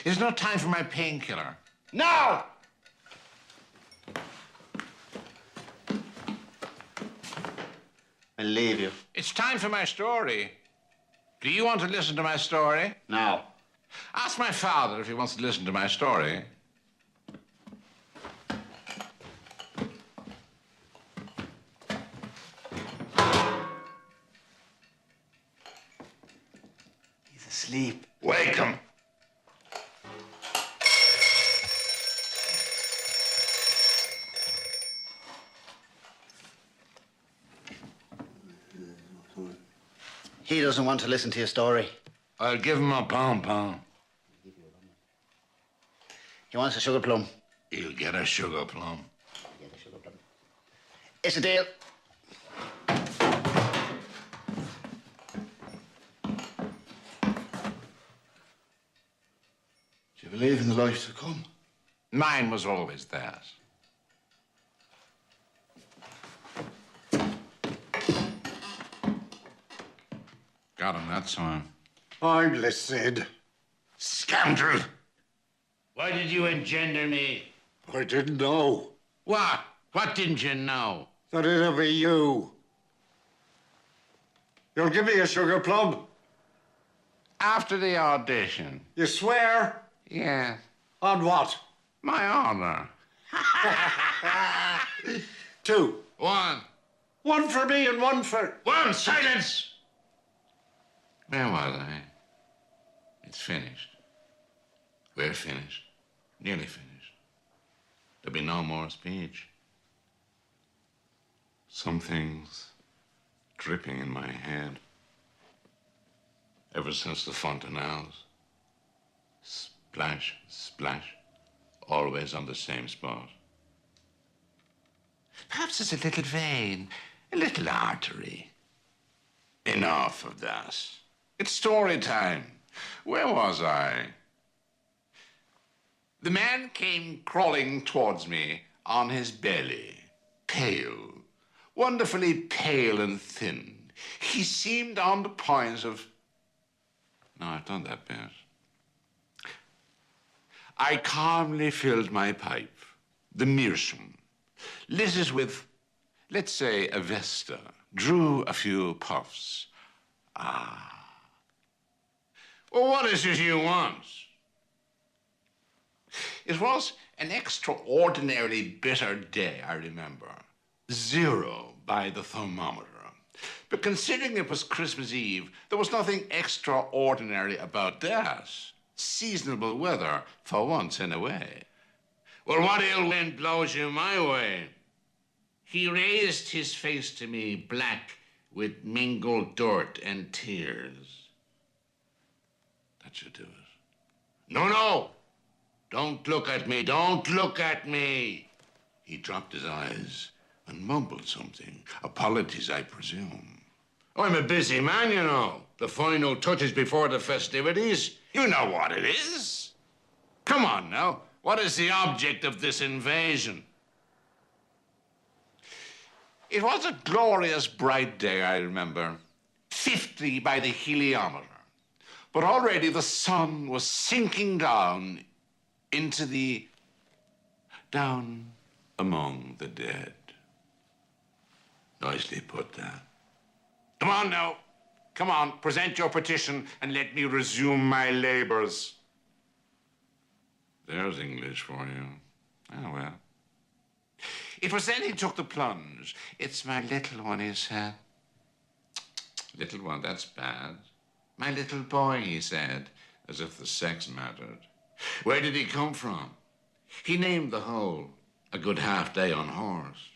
[SPEAKER 2] It's not time for my painkiller.
[SPEAKER 1] Now! I'll leave you.
[SPEAKER 2] It's time for my story. Do you want to listen to my story?
[SPEAKER 1] Now.
[SPEAKER 2] Ask my father if he wants to listen to my story.
[SPEAKER 1] He's asleep.
[SPEAKER 2] Wake him.
[SPEAKER 1] He doesn't want to listen to your story.
[SPEAKER 5] I'll give him a pound.
[SPEAKER 1] He wants a sugar plum.
[SPEAKER 5] He'll get a sugar plum.
[SPEAKER 1] It's a deal. Do you believe in the life to come?
[SPEAKER 5] Mine was always that. Got him that time.
[SPEAKER 4] I'm listening.
[SPEAKER 5] Scoundrel! Why did you engender me?
[SPEAKER 4] I didn't know
[SPEAKER 5] What? What didn't you know?
[SPEAKER 4] that it'd be you. You'll give me a sugar plum?
[SPEAKER 5] After the audition.
[SPEAKER 4] You swear?
[SPEAKER 5] Yeah.
[SPEAKER 4] On what?
[SPEAKER 5] My honor.
[SPEAKER 4] 2.
[SPEAKER 5] One.
[SPEAKER 4] One for me and one for...
[SPEAKER 5] One! Silence! Where was I? It's finished. We're finished. Nearly finished. There'll be no more speech. Something's dripping in my head. Ever since the fontanelles. Splash, splash. Always on the same spot. Perhaps it's a little vein, a little artery. Enough of that. It's story time. Where was I? The man came crawling towards me on his belly, pale, wonderfully pale and thin. He seemed on the point of... No, I've done that bit. I calmly filled my pipe, the meerschaum, lit it with, let's say, a Vesta, drew a few puffs. Well, what is it you want? It was an extraordinarily bitter day, I remember. 0 by the thermometer. But considering it was Christmas Eve, there was nothing extraordinary about that. Seasonable weather, for once in a way. Well, what ill wind blows you my way? He raised his face to me, black with mingled dirt and tears. That should do it. No. Don't look at me. Don't look at me. He dropped his eyes and mumbled something. Apologies, I presume. I'm a busy man, you know. The final touches before the festivities. You know what it is. Come on now. What is the object of this invasion? It was a glorious bright day, I remember. 50 by the heliometer. But already the sun was sinking down into the... down among the dead. Nicely put, that. Come on now. Come on, present your petition and let me resume my labors. There's English for you. Oh, well. It was then he took the plunge. It's my little one, he said. Little one, that's bad. My little boy, he said, as if the sex mattered. Where did he come from? He named the whole, a good half day on horse.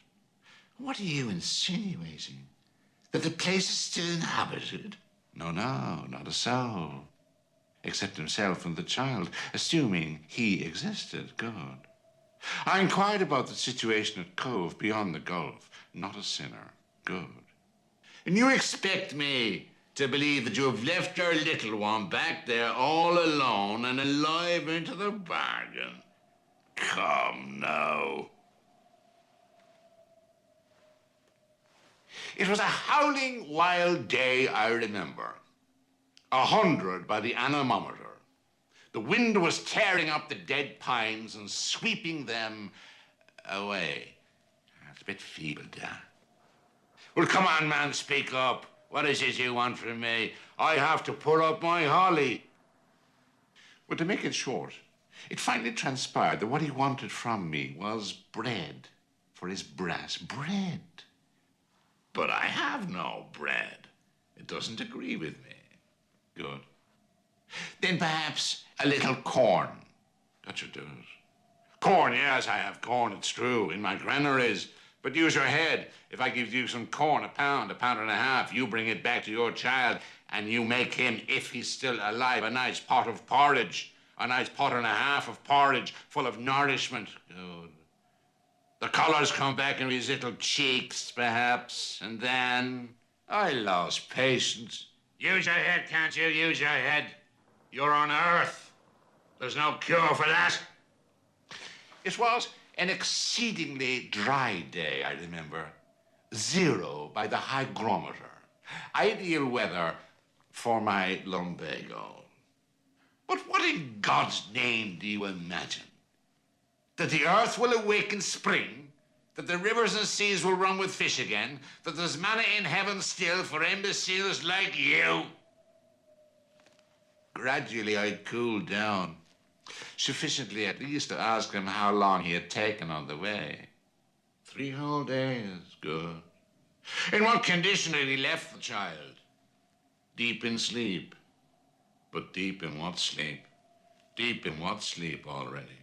[SPEAKER 5] What are you insinuating? That the place is still inhabited? No, not a soul. Except himself and the child, assuming he existed. Good. I inquired about the situation at Cove beyond the Gulf. Not a sinner. Good. And you expect me to believe that you have left your little one back there all alone and alive into the bargain? Come now. It was a howling wild day, I remember. 100 by the anemometer. The wind was tearing up the dead pines and sweeping them away. It's a bit feeble, Dan. Well, come on, man, speak up. What is it you want from me? I have to put up my holly. Well, to make it short, it finally transpired that what he wanted from me was bread for his brass. Bread. But I have no bread. It doesn't agree with me. Good. Then perhaps a little corn. That should do it. Corn, yes, I have corn, it's true, in my granaries. But use your head. If I give you some corn, a pound and a half, you bring it back to your child and you make him, if he's still alive, a nice pot of porridge, a nice pot and a half of porridge full of nourishment. Good. The colours come back in his little cheeks, perhaps, and then I lost patience. Use your head, can't you? Use your head. You're on Earth. There's no cure for that. It was an exceedingly dry day, I remember. 0 by the hygrometer. Ideal weather for my lumbago. But what in God's name do you imagine? That the earth will awake in spring? That the rivers and seas will run with fish again? That there's manna in heaven still for imbeciles like you? Gradually, I cooled down. Sufficiently, at least, to ask him how long he had taken on the way. 3 whole days, good. In what condition had he left the child? Deep in sleep. But deep in what sleep? Deep in what sleep already?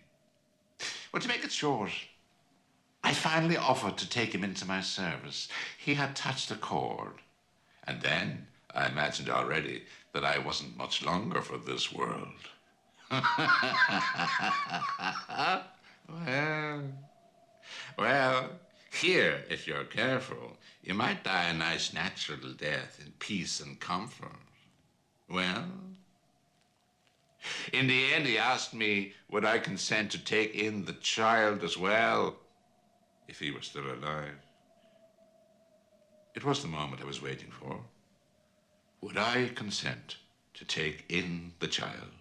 [SPEAKER 5] Well, to make it short, I finally offered to take him into my service. He had touched a chord. And then I imagined already that I wasn't much longer for this world. Well, here, if you're careful, you might die a nice natural death in peace and comfort. Well, in the end, he asked me, would I consent to take in the child as well, if he were still alive? It was the moment I was waiting for. Would I consent to take in the child?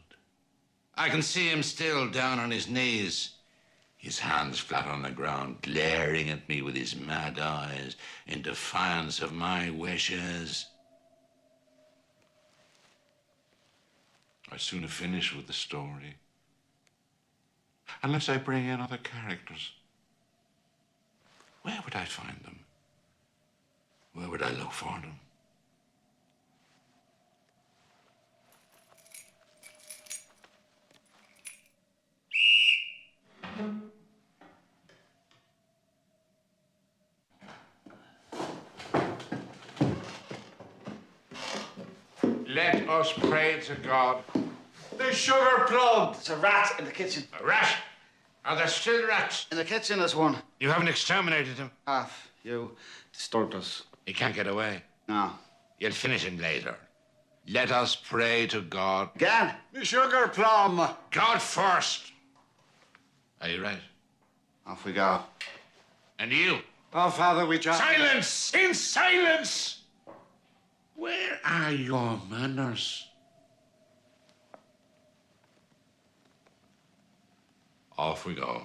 [SPEAKER 5] I can see him still down on his knees, his hands flat on the ground, glaring at me with his mad eyes in defiance of my wishes. I sooner finish with the story, unless I bring in other characters. Where would I find them? Where would I look for them? Let us pray to God.
[SPEAKER 4] The sugar plum!
[SPEAKER 1] It's a rat in the kitchen.
[SPEAKER 5] A rat? Are there still rats?
[SPEAKER 1] In the kitchen, there's one.
[SPEAKER 5] You haven't exterminated him?
[SPEAKER 1] Half. You disturbed us.
[SPEAKER 5] He can't get away.
[SPEAKER 1] No.
[SPEAKER 5] You'll finish him later. Let us pray to God.
[SPEAKER 1] Again?
[SPEAKER 4] The sugar plum!
[SPEAKER 5] God first. Are you right?
[SPEAKER 1] Off we go.
[SPEAKER 5] And you?
[SPEAKER 4] Our Father, which art...
[SPEAKER 5] Silence! In silence! Where are your manners? Off we go.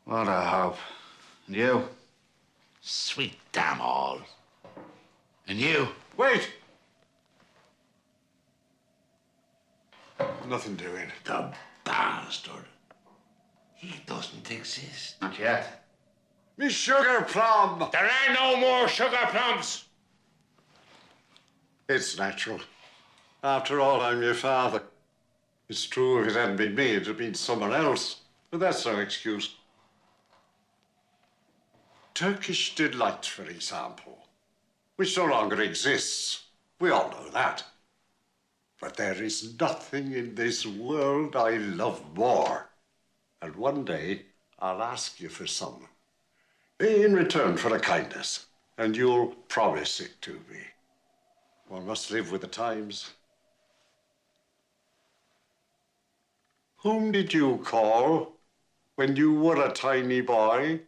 [SPEAKER 1] What a hope. And you?
[SPEAKER 5] Sweet damn all. And you?
[SPEAKER 4] Wait! Nothing doing.
[SPEAKER 5] The bastard. He doesn't exist.
[SPEAKER 1] Not yet.
[SPEAKER 4] Me sugar plum!
[SPEAKER 5] There are no more sugar plums.
[SPEAKER 4] It's natural. After all, I'm your father. It's true, if it hadn't been me, it'd have been someone else. But that's no excuse. Turkish delight, for example, which no longer exists. We all know that. But there is nothing in this world I love more. And one day, I'll ask you for some. In return for a kindness. And you'll promise it to me. One must live with the times. Whom did you call when you were a tiny boy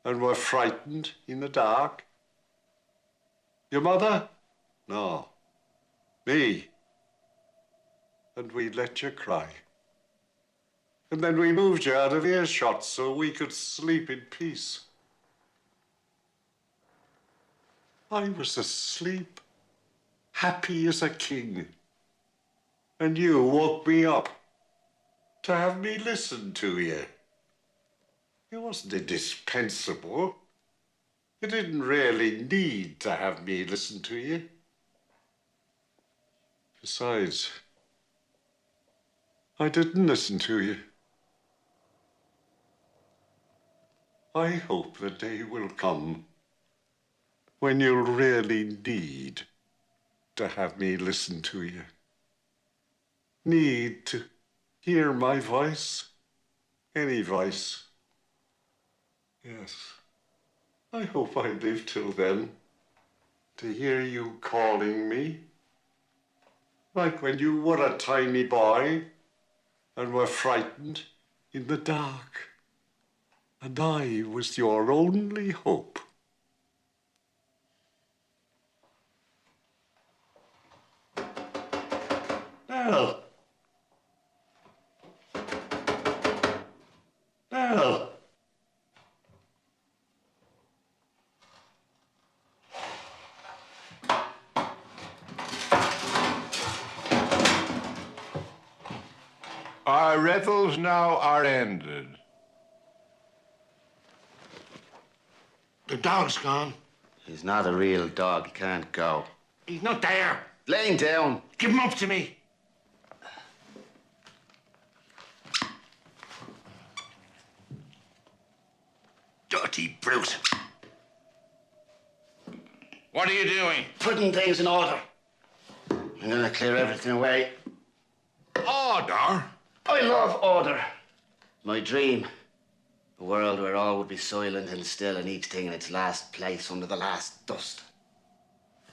[SPEAKER 4] and were frightened in the dark? Your mother? No. Me. And we let you cry. And then we moved you out of earshot so we could sleep in peace. I was asleep, happy as a king. And you woke me up to have me listen to you. You wasn't indispensable. You didn't really need to have me listen to you. Besides, I didn't listen to you. I hope the day will come when you'll really need to have me listen to you. Need to hear my voice, any voice. Yes, I hope I live till then to hear you calling me. Like when you were a tiny boy and were frightened in the dark. And I was your only hope. Nell! Nell!
[SPEAKER 2] Our revels now are ended.
[SPEAKER 5] The dog's gone.
[SPEAKER 1] He's not a real dog. He can't go.
[SPEAKER 5] He's not there.
[SPEAKER 1] Laying down.
[SPEAKER 5] Give him up to me. Dirty brute.
[SPEAKER 2] What are you doing?
[SPEAKER 1] Putting things in order. I'm gonna clear everything away.
[SPEAKER 2] Order?
[SPEAKER 1] I love order. My dream. A world where all would be silent and still and each thing in its last place under the last dust.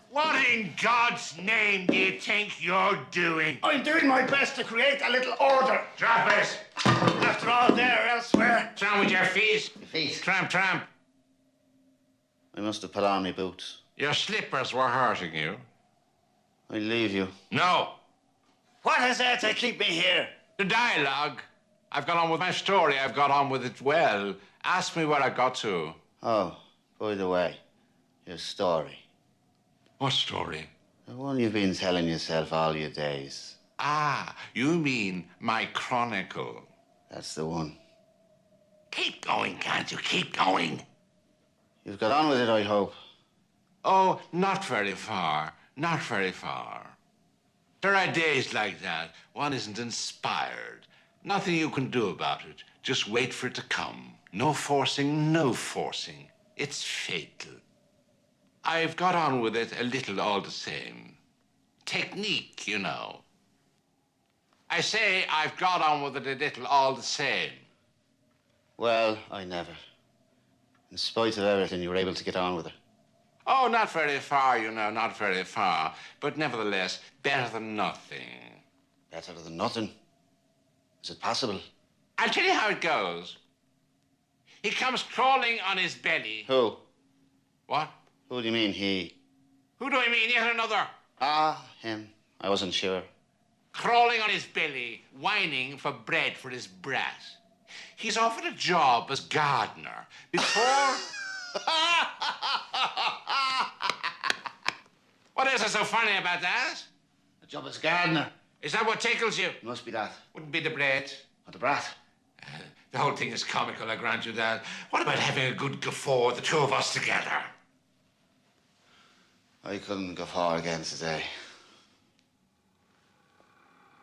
[SPEAKER 5] What in God's name do you think you're doing?
[SPEAKER 1] I'm doing my best to create a little order.
[SPEAKER 5] Drop it.
[SPEAKER 1] After all there elsewhere.
[SPEAKER 5] What's wrong with your feet?
[SPEAKER 1] Your feet.
[SPEAKER 5] Tramp, tramp.
[SPEAKER 1] I must have put on my boots.
[SPEAKER 2] Your slippers were hurting you.
[SPEAKER 1] I'll leave you.
[SPEAKER 2] No.
[SPEAKER 1] What is there to keep me here?
[SPEAKER 2] The dialogue. I've got on with my story. I've got on with it well. Ask me where I got to.
[SPEAKER 1] Oh, by the way, your story.
[SPEAKER 2] What story?
[SPEAKER 1] The one you've been telling yourself all your days.
[SPEAKER 2] Ah, you mean my chronicle.
[SPEAKER 1] That's the one.
[SPEAKER 5] Keep going, can't you? Keep going.
[SPEAKER 1] You've got on with it, I hope.
[SPEAKER 2] Oh, not very far. Not very far. There are days like that. One isn't inspired. Nothing you can do about it. Just wait for it to come. No forcing, no forcing. It's fatal. I've got on with it a little all the same. Technique, you know. I say I've got on with it a little all the same.
[SPEAKER 1] Well, I never. In spite of everything, you were able to get on with it.
[SPEAKER 2] Oh, not very far, you know, not very far. But nevertheless, better than nothing.
[SPEAKER 1] Better than nothing. Is it possible?
[SPEAKER 2] I'll tell you how it goes. He comes crawling on his belly.
[SPEAKER 1] Who?
[SPEAKER 2] What?
[SPEAKER 1] Who do you mean, he?
[SPEAKER 2] Who do I mean? Yet another.
[SPEAKER 1] Ah, him. I wasn't sure.
[SPEAKER 2] Crawling on his belly, whining for bread for his brat. He's offered a job as gardener before... What is so funny about that?
[SPEAKER 1] A job as gardener.
[SPEAKER 2] Is that what tickles you?
[SPEAKER 1] Must be that.
[SPEAKER 2] Wouldn't be the bread.
[SPEAKER 1] Or the brat.
[SPEAKER 2] The whole thing is comical, I grant you that. What about having a good guffaw, the two of us together?
[SPEAKER 1] I couldn't go far again today.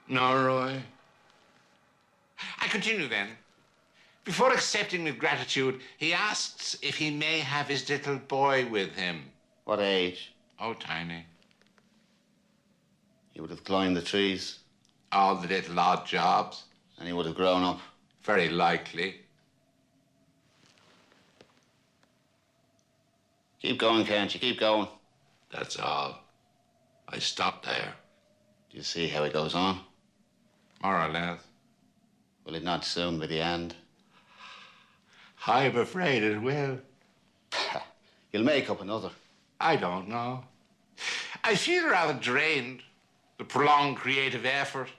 [SPEAKER 2] No, Roy. I continue then. Before accepting with gratitude, he asks if he may have his little boy with him.
[SPEAKER 1] What age?
[SPEAKER 2] Oh, tiny.
[SPEAKER 1] He would have climbed the trees.
[SPEAKER 2] All the little odd jobs.
[SPEAKER 1] And he would have grown up.
[SPEAKER 2] Very likely.
[SPEAKER 1] Keep going, can't you? Keep going.
[SPEAKER 2] That's all. I stop there.
[SPEAKER 1] Do you see how it goes on?
[SPEAKER 2] More or less.
[SPEAKER 1] Will it not soon be the end?
[SPEAKER 2] I'm afraid it will.
[SPEAKER 1] You'll make up another.
[SPEAKER 2] I don't know. I feel rather drained. The prolonged creative effort.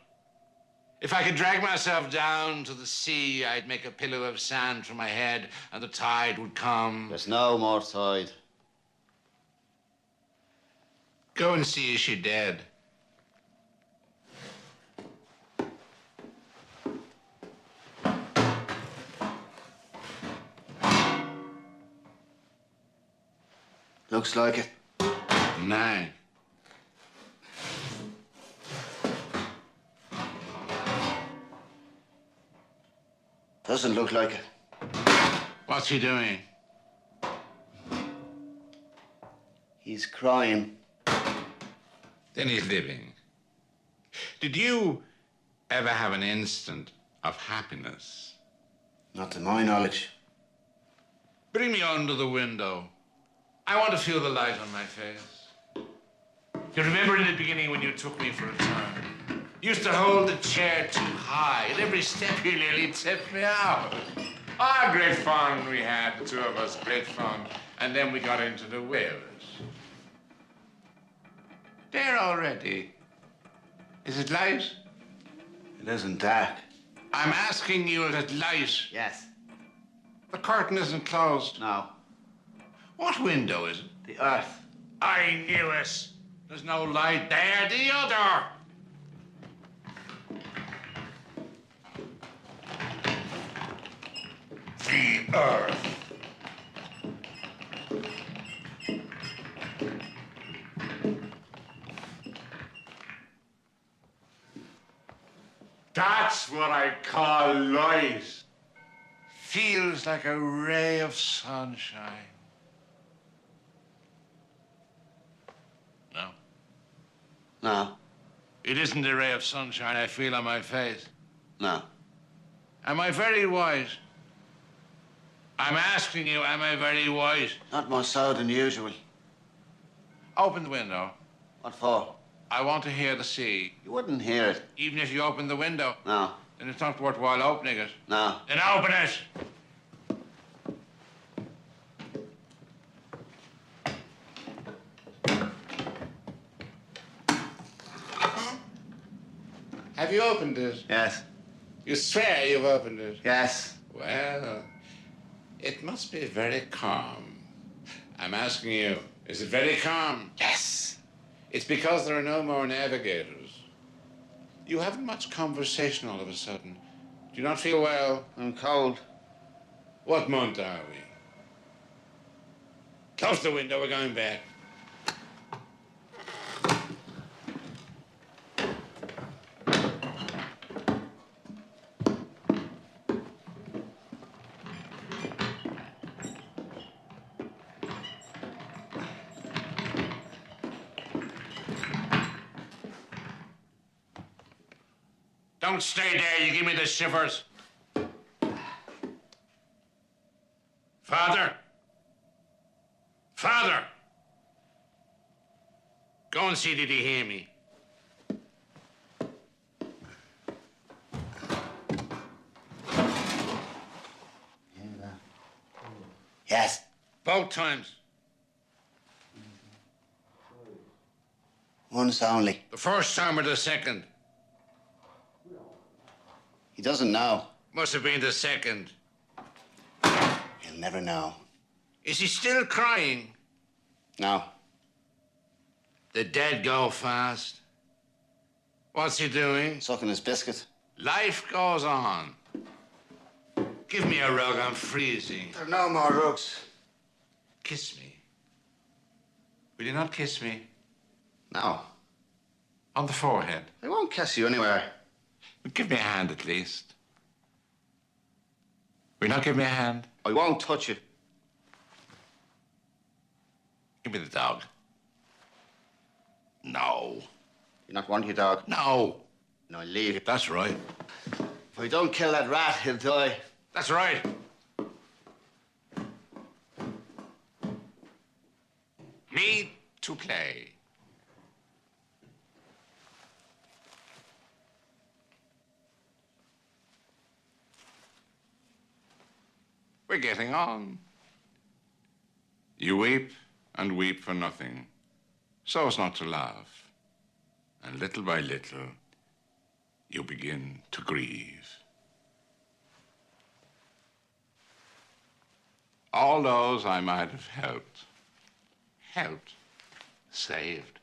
[SPEAKER 2] If I could drag myself down to the sea, I'd make a pillow of sand for my head and the tide would come.
[SPEAKER 1] There's no more tide.
[SPEAKER 2] Go and see, is she dead?
[SPEAKER 1] Looks like it.
[SPEAKER 5] No.
[SPEAKER 1] Doesn't look like it.
[SPEAKER 5] What's he doing?
[SPEAKER 1] He's crying.
[SPEAKER 5] Then he's living. Did you ever have an instant of happiness?
[SPEAKER 1] Not to my knowledge.
[SPEAKER 5] Bring me under the window. I want to feel the light on my face. You remember in the beginning when you took me for a turn? You used to hold the chair too high. At every step you nearly tipped me out. Ah, great fun we had, the two of us, great fun. And then we got into the whales. There already. Is it light?
[SPEAKER 1] It isn't dark.
[SPEAKER 5] I'm asking you, is it light?
[SPEAKER 1] Yes.
[SPEAKER 5] The curtain isn't closed.
[SPEAKER 1] No.
[SPEAKER 5] What window is it?
[SPEAKER 1] The earth.
[SPEAKER 5] I knew it. There's no light there. The other. The earth. That's what I call light. Feels like a ray of sunshine. No.
[SPEAKER 1] No.
[SPEAKER 5] It isn't a ray of sunshine I feel on my face.
[SPEAKER 1] No.
[SPEAKER 5] Am I very white? I'm asking you, am I very white?
[SPEAKER 1] Not more so than usual.
[SPEAKER 5] Open the window.
[SPEAKER 1] What for?
[SPEAKER 5] I want to hear the sea.
[SPEAKER 1] You wouldn't hear it.
[SPEAKER 5] Even if you open the window.
[SPEAKER 1] No.
[SPEAKER 5] Then it's not worthwhile opening it.
[SPEAKER 1] No.
[SPEAKER 5] Then open it. Have you opened it?
[SPEAKER 1] Yes.
[SPEAKER 5] You swear you've opened it?
[SPEAKER 1] Yes.
[SPEAKER 5] Well, it must be very calm. I'm asking you, is it very calm?
[SPEAKER 1] Yes.
[SPEAKER 5] It's because there are no more navigators. You haven't much conversation all of a sudden. Do you not feel well?
[SPEAKER 1] I'm cold.
[SPEAKER 5] What month are we? Close the window, we're going back. Don't stay there, you give me the shivers. Father? Father! Go and see, did he hear me?
[SPEAKER 1] Yes.
[SPEAKER 5] Both times.
[SPEAKER 1] Once only.
[SPEAKER 5] The first time or the second?
[SPEAKER 1] He doesn't know.
[SPEAKER 5] Must have been the second.
[SPEAKER 1] He'll never know.
[SPEAKER 5] Is he still crying?
[SPEAKER 1] No.
[SPEAKER 5] The dead go fast. What's he doing?
[SPEAKER 1] Sucking his biscuit.
[SPEAKER 5] Life goes on. Give me a rug, I'm freezing.
[SPEAKER 1] There are no more rugs.
[SPEAKER 5] Kiss me. Will you not kiss me?
[SPEAKER 1] No.
[SPEAKER 5] On the forehead.
[SPEAKER 1] I won't kiss you anywhere.
[SPEAKER 5] Give me a hand at least. Will you not give me a hand?
[SPEAKER 1] I won't touch you.
[SPEAKER 5] Give me the dog. No.
[SPEAKER 1] You not want your dog?
[SPEAKER 5] No.
[SPEAKER 1] No, leave it.
[SPEAKER 5] That's right.
[SPEAKER 1] If I don't kill that rat, he'll die.
[SPEAKER 5] That's right. Me to play. We're getting on. You weep and weep for nothing, so as not to laugh. And little by little, you begin to grieve. All those I might have helped, saved.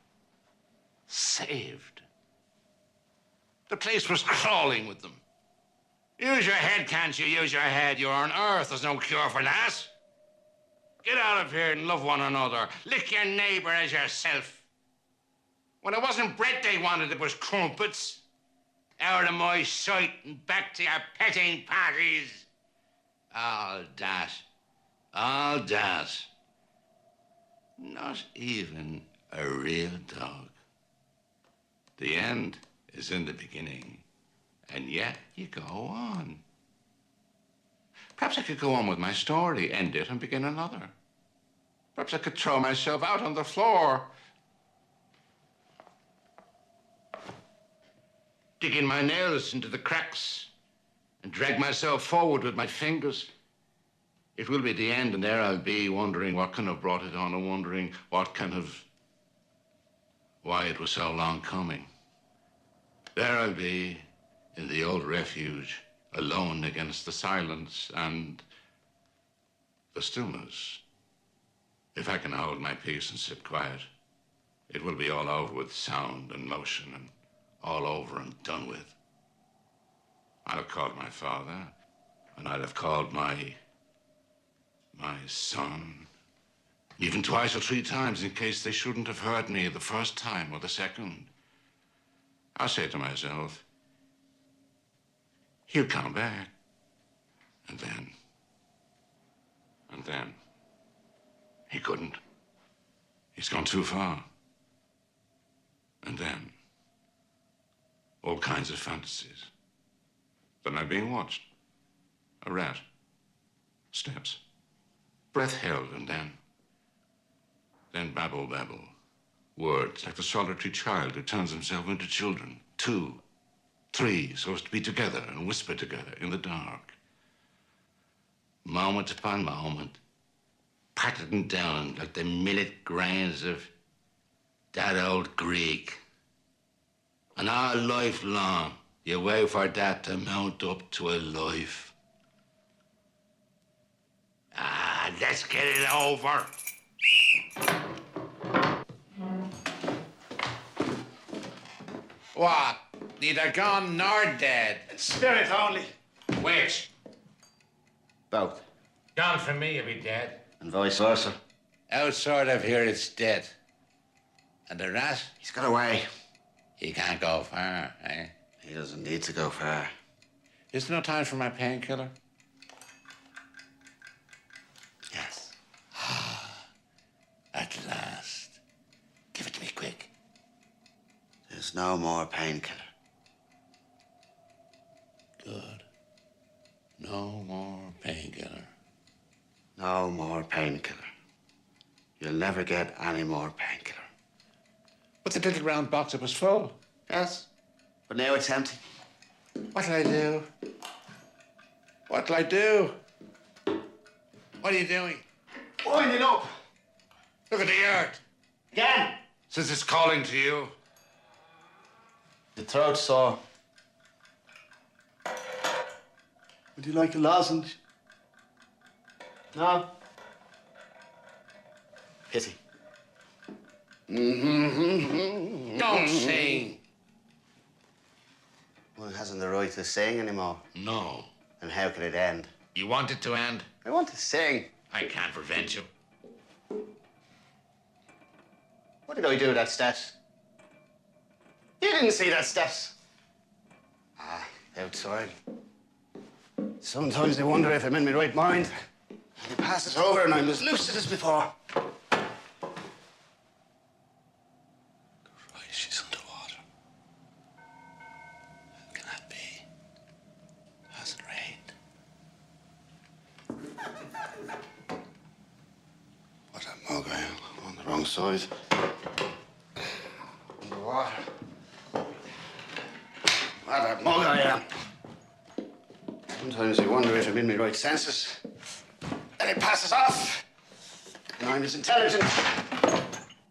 [SPEAKER 5] The place was crawling with them. Use your head, can't you? Use your head. You're on Earth. There's no cure for that. Get out of here and love one another. Lick your neighbor as yourself. When it wasn't bread they wanted, it was crumpets. Out of my sight and back to your petting parties. All that. All that. Not even a real dog. The end is in the beginning, and yet you go on. Perhaps I could go on with my story, end it, and begin another. Perhaps I could throw myself out on the floor, dig in my nails into the cracks, and drag myself forward with my fingers. It will be the end, and there I'll be, wondering what can have brought it on, and wondering why it was so long coming. There I'll be, in the old refuge, alone against the silence and the stillness. If I can hold my peace and sit quiet, it will be all over with sound and motion, and all over and done with. I'll have called my father, and I'll have called my son, even twice or three times, in case they shouldn't have heard me the first time or the second. I'll say to myself, he'll come back. And then, he couldn't. He's gone too far. And then, all kinds of fantasies. Then I'm being watched. A rat. Steps. Breath held, and then babble. Words like the solitary child who turns himself into children. 2, 3, so as to be together and whisper together in the dark. Moment upon moment, pattered down like the millet grains of that old Greek. And all life long, you wait for that to mount up to a life. Let's get it over. What? Neither gone nor dead.
[SPEAKER 1] Spirit only.
[SPEAKER 5] Which?
[SPEAKER 1] Both.
[SPEAKER 5] Gone from me, you'll be dead.
[SPEAKER 1] And vice versa.
[SPEAKER 5] Outside of here, it's dead. And the rat?
[SPEAKER 1] He's got away.
[SPEAKER 5] He can't go far, eh?
[SPEAKER 1] He doesn't need to go far.
[SPEAKER 5] Is there no time for my painkiller?
[SPEAKER 1] Yes.
[SPEAKER 5] At last. Give it to me quick.
[SPEAKER 1] There's no more painkiller.
[SPEAKER 5] Good. No more painkiller.
[SPEAKER 1] No more painkiller. You'll never get any more painkiller.
[SPEAKER 5] But the little round box, it was full.
[SPEAKER 1] Yes, but now it's empty.
[SPEAKER 5] What'll I do? What'll I do? What are you doing?
[SPEAKER 1] Winding up.
[SPEAKER 5] Look at the earth.
[SPEAKER 1] Again.
[SPEAKER 5] Since it's calling to you.
[SPEAKER 1] The throat's sore. Would you like a lozenge? No? Pity.
[SPEAKER 5] Don't sing.
[SPEAKER 1] One hasn't the right to sing anymore.
[SPEAKER 5] No.
[SPEAKER 1] And how can it end?
[SPEAKER 5] You want it to end?
[SPEAKER 1] I want to sing.
[SPEAKER 5] I can't prevent you.
[SPEAKER 1] What did I do with that steps? You didn't see that steps. Outside. Sometimes I wonder if I'm in my right mind. It passes over and I'm as lucid as before.
[SPEAKER 5] Christ, she's underwater. How can that be? Hasn't rained.
[SPEAKER 1] What a mug I am. I'm on the wrong side. Underwater. What a mug I am. Sometimes I wonder if I'm in my right senses. Then it passes off. And I'm as intelligent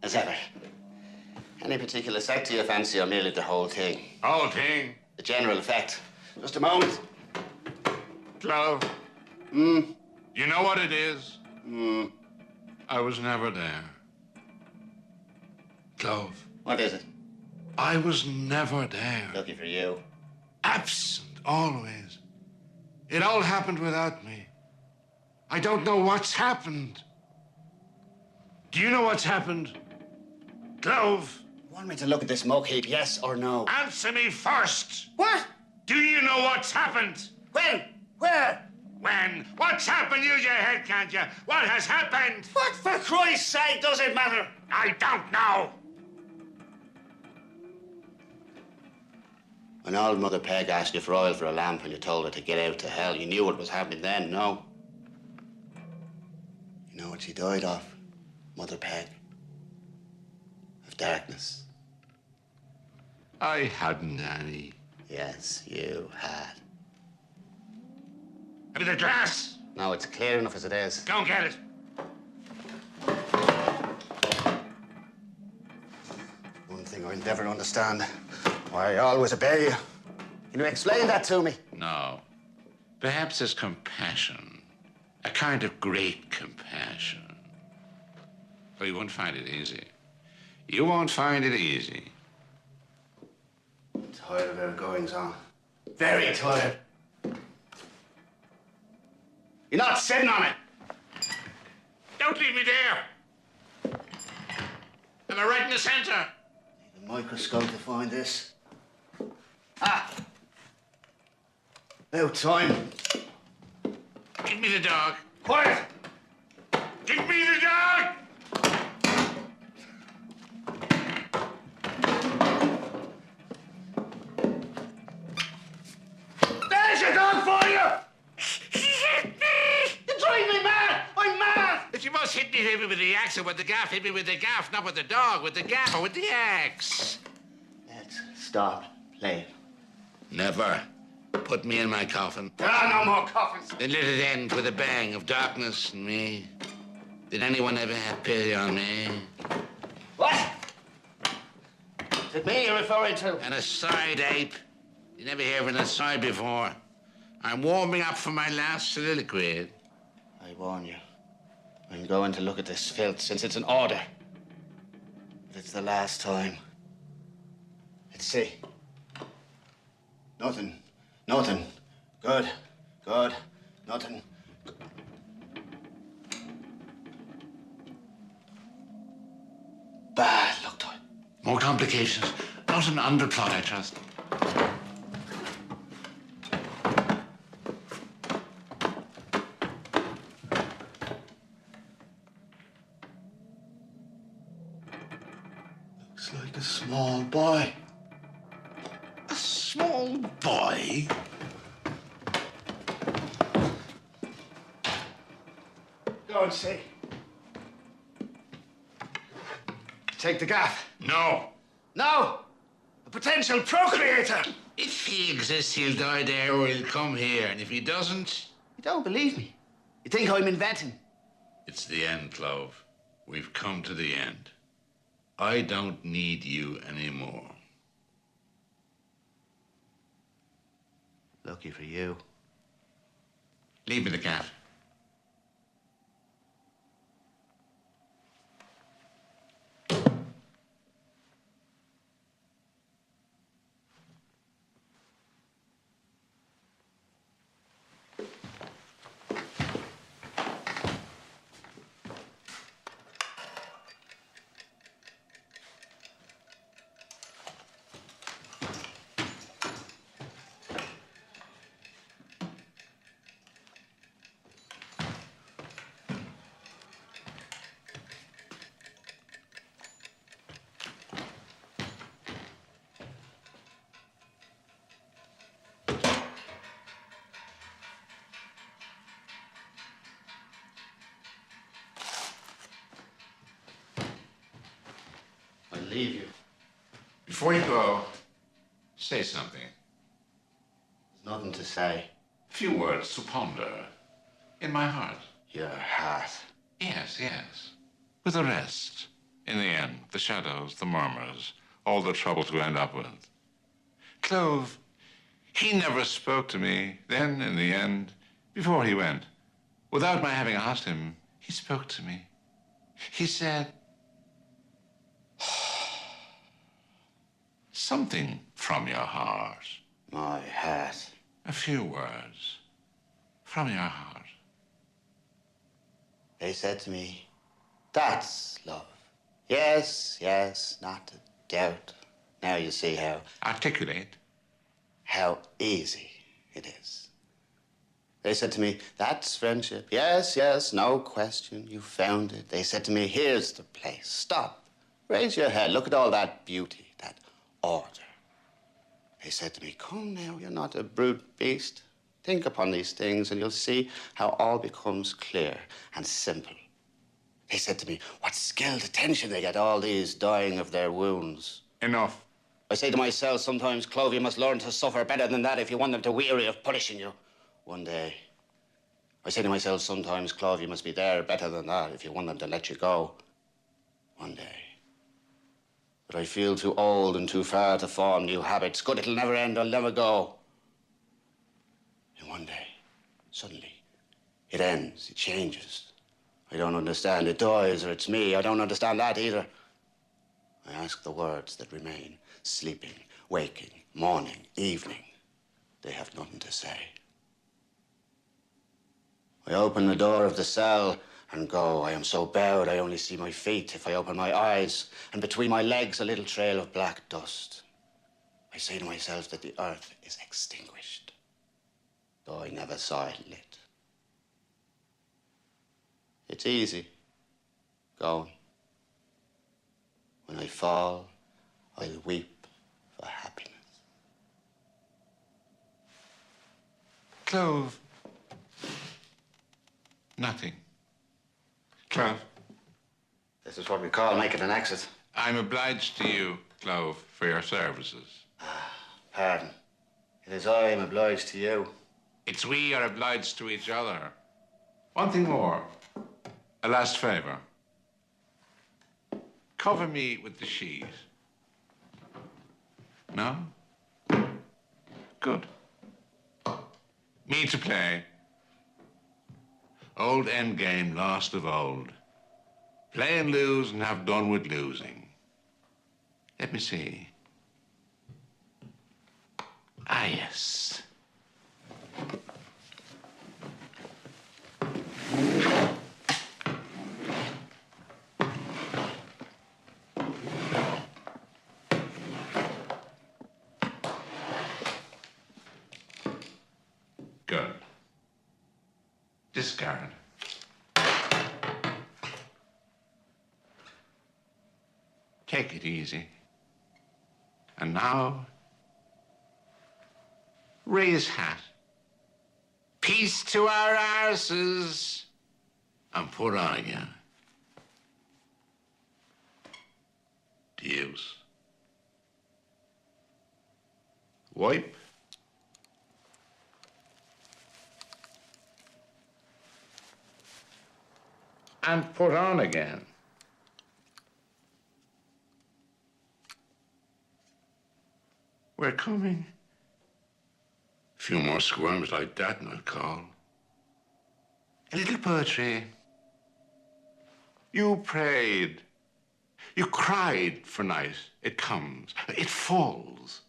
[SPEAKER 1] as ever. Any particular effect you fancy, or merely the whole thing?
[SPEAKER 5] Whole thing?
[SPEAKER 1] The general effect. Just a moment.
[SPEAKER 5] Clove.
[SPEAKER 1] Hmm.
[SPEAKER 5] You know what it is?
[SPEAKER 1] Hmm.
[SPEAKER 5] I was never there. Clove.
[SPEAKER 1] What is it?
[SPEAKER 5] I was never there.
[SPEAKER 1] Lucky for you.
[SPEAKER 5] Absent, always. It all happened without me. I don't know what's happened. Do you know what's happened? Clove,
[SPEAKER 1] Want me to look at this muck heap, yes or no?
[SPEAKER 5] answer me first.
[SPEAKER 1] What?
[SPEAKER 5] Do you know what's happened?
[SPEAKER 1] When? Where?
[SPEAKER 5] When? What's happened? Use your head, can't you? What has happened?
[SPEAKER 1] What, for Christ's sake, does it matter?
[SPEAKER 5] I don't know.
[SPEAKER 1] When old Mother Peg asked you for oil for a lamp and you told her to get out to hell, you knew what was happening then, no? You know what she died of, Mother Peg? Of darkness.
[SPEAKER 5] I hadn't any.
[SPEAKER 1] Yes, you had.
[SPEAKER 5] A bit of glass.
[SPEAKER 1] No, it's clear enough as it is.
[SPEAKER 5] Go and get it.
[SPEAKER 1] One thing I'll never understand, why I always obey you. Can you explain that to me?
[SPEAKER 5] No. Perhaps it's compassion. A kind of great compassion. Oh, you won't find it easy. You won't find it easy.
[SPEAKER 1] I'm tired of our goings on. Very tired. You're not sitting on it.
[SPEAKER 5] Don't leave me there. Am I right in the center?
[SPEAKER 1] Need a microscope to find this. Ah! About time.
[SPEAKER 5] Give me the dog.
[SPEAKER 1] Quiet!
[SPEAKER 5] Give me the dog!
[SPEAKER 1] There's your dog for you! You're driving me mad! I'm mad!
[SPEAKER 5] If you must hit me with the axe or with the gaff, hit me with the gaff, not with the dog, with the gaff or with the axe.
[SPEAKER 1] Let's stop playing.
[SPEAKER 5] Never. Put me in my coffin.
[SPEAKER 1] There are no more coffins.
[SPEAKER 5] Then let it end with a bang of darkness and me. Did anyone ever have pity on me?
[SPEAKER 1] What? Is it me you're referring to?
[SPEAKER 5] And a side ape. You never hear of an aside before. I'm warming up for my last soliloquy.
[SPEAKER 1] I warn you. I'm going to look at this filth since it's an order. But it's the last time. Let's see. Nothing. Nothing. Good. Good. Nothing. Bad luck to it.
[SPEAKER 5] More complications. Not an underplot, I trust.
[SPEAKER 1] Looks like a small boy.
[SPEAKER 5] A small boy?
[SPEAKER 1] Go and see. Take the gaff.
[SPEAKER 5] No.
[SPEAKER 1] No! A potential procreator!
[SPEAKER 5] If he exists, he'll die there or he'll come here. And if he doesn't,
[SPEAKER 1] You don't believe me. You think I'm inventing?
[SPEAKER 5] it's the end, Clove. We've come to the end. I don't need you anymore.
[SPEAKER 1] Lucky for you.
[SPEAKER 5] Leave me the cat.
[SPEAKER 1] I'll leave you.
[SPEAKER 5] Before you go, say something.
[SPEAKER 1] There's nothing to say.
[SPEAKER 5] A few words to ponder. In my heart.
[SPEAKER 1] Your heart.
[SPEAKER 5] Yes, yes. With the rest. In the end, the shadows, the murmurs, all the trouble to end up with. Clove, he never spoke to me. Then, in the end, before he went, without my having asked him, he spoke to me. He said, something from your heart.
[SPEAKER 1] My heart.
[SPEAKER 5] A few words from your heart.
[SPEAKER 1] They said to me, That's love. Yes, yes, not a doubt. Now you see
[SPEAKER 2] Articulate.
[SPEAKER 1] how easy it is. They said to me, that's friendship. Yes, yes, no question. You found it. They said to me, here's the place. Stop. Raise your head. Look at all that beauty, that order. They said to me, come now, you're not a brute beast. Think upon these things and you'll see how all becomes clear and simple. They said to me, what skilled attention they get, all these dying of their wounds.
[SPEAKER 2] Enough.
[SPEAKER 1] I say to myself, sometimes, Clove, you must learn to suffer better than that if you want them to weary of punishing you. One day. I say to myself, sometimes, Clove, you must be there better than that if you want them to let you go. One day. But I feel too old and too far to form new habits. Good, it'll never end, I'll never go. And one day, suddenly, it ends, it changes. I don't understand, it dies or it's me. I don't understand that either. I ask the words that remain, sleeping, waking, morning, evening. They have nothing to say. I open the door of the cell and go. I am so bowed I only see my feet if I open my eyes, and between my legs a little trail of black dust. I say to myself that the earth is extinguished, though I never saw it lit. It's easy, going. When I fall, I'll weep for happiness.
[SPEAKER 2] Clove. Nothing. Clove.
[SPEAKER 1] This is what we call making an exit.
[SPEAKER 2] I'm obliged to you, Clove, for your services.
[SPEAKER 1] Pardon. It is I am obliged to you.
[SPEAKER 2] It's we are obliged to each other. One thing more. A last favor. Cover me with the sheet. No? Good. Me to play. Old Endgame, lost of old. Play and lose and have done with losing. Let me see. Ah, yes. Good. Discard. Take it easy. And now, raise hat. Peace to our arses. And put on again. Deuce. Wipe. And put on again. We're coming. A few more squirms like that and I'll call. A little poetry. You prayed. You cried for night. It comes. It falls.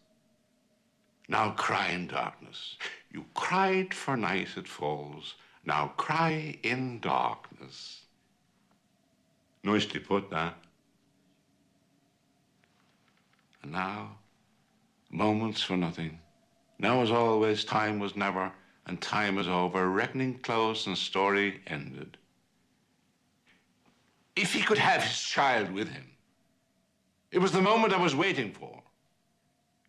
[SPEAKER 2] Now cry in darkness. You cried for night. It falls. Now cry in darkness. Nicely put, that. And now, moments for nothing. Now as always, time was never, and time is over. Reckoning closed and story ended. If he could have his child with him, it was the moment I was waiting for.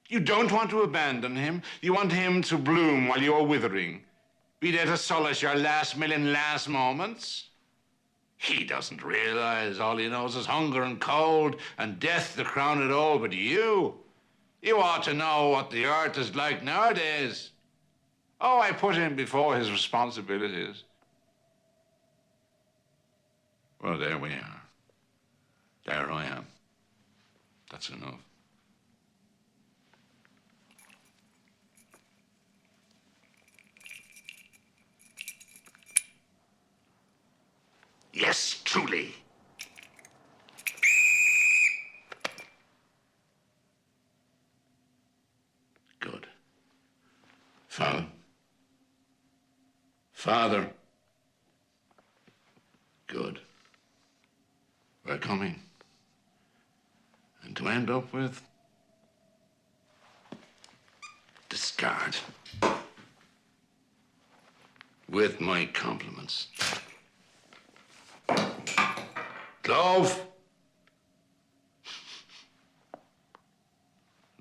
[SPEAKER 2] You don't want to abandon him. You want him to bloom while you're withering. Be there to solace your last million last moments. He doesn't realize all he knows is hunger and cold and death to crown it all. But you ought to know what the earth is like nowadays. Oh, I put him before his responsibilities. Well, there we are. There I am. That's enough. Yes, truly. Good. Father. Father. Good.
[SPEAKER 5] coming. And to end up with discard. With my compliments. Clove?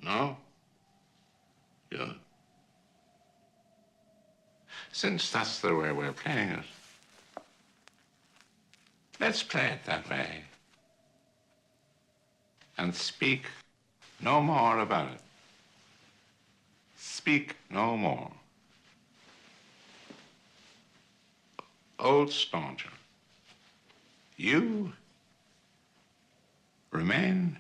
[SPEAKER 5] No? Good. Since that's the way we're playing it, let's play it that way. And speak no more about it. Speak no more. Old Stauncher, you remain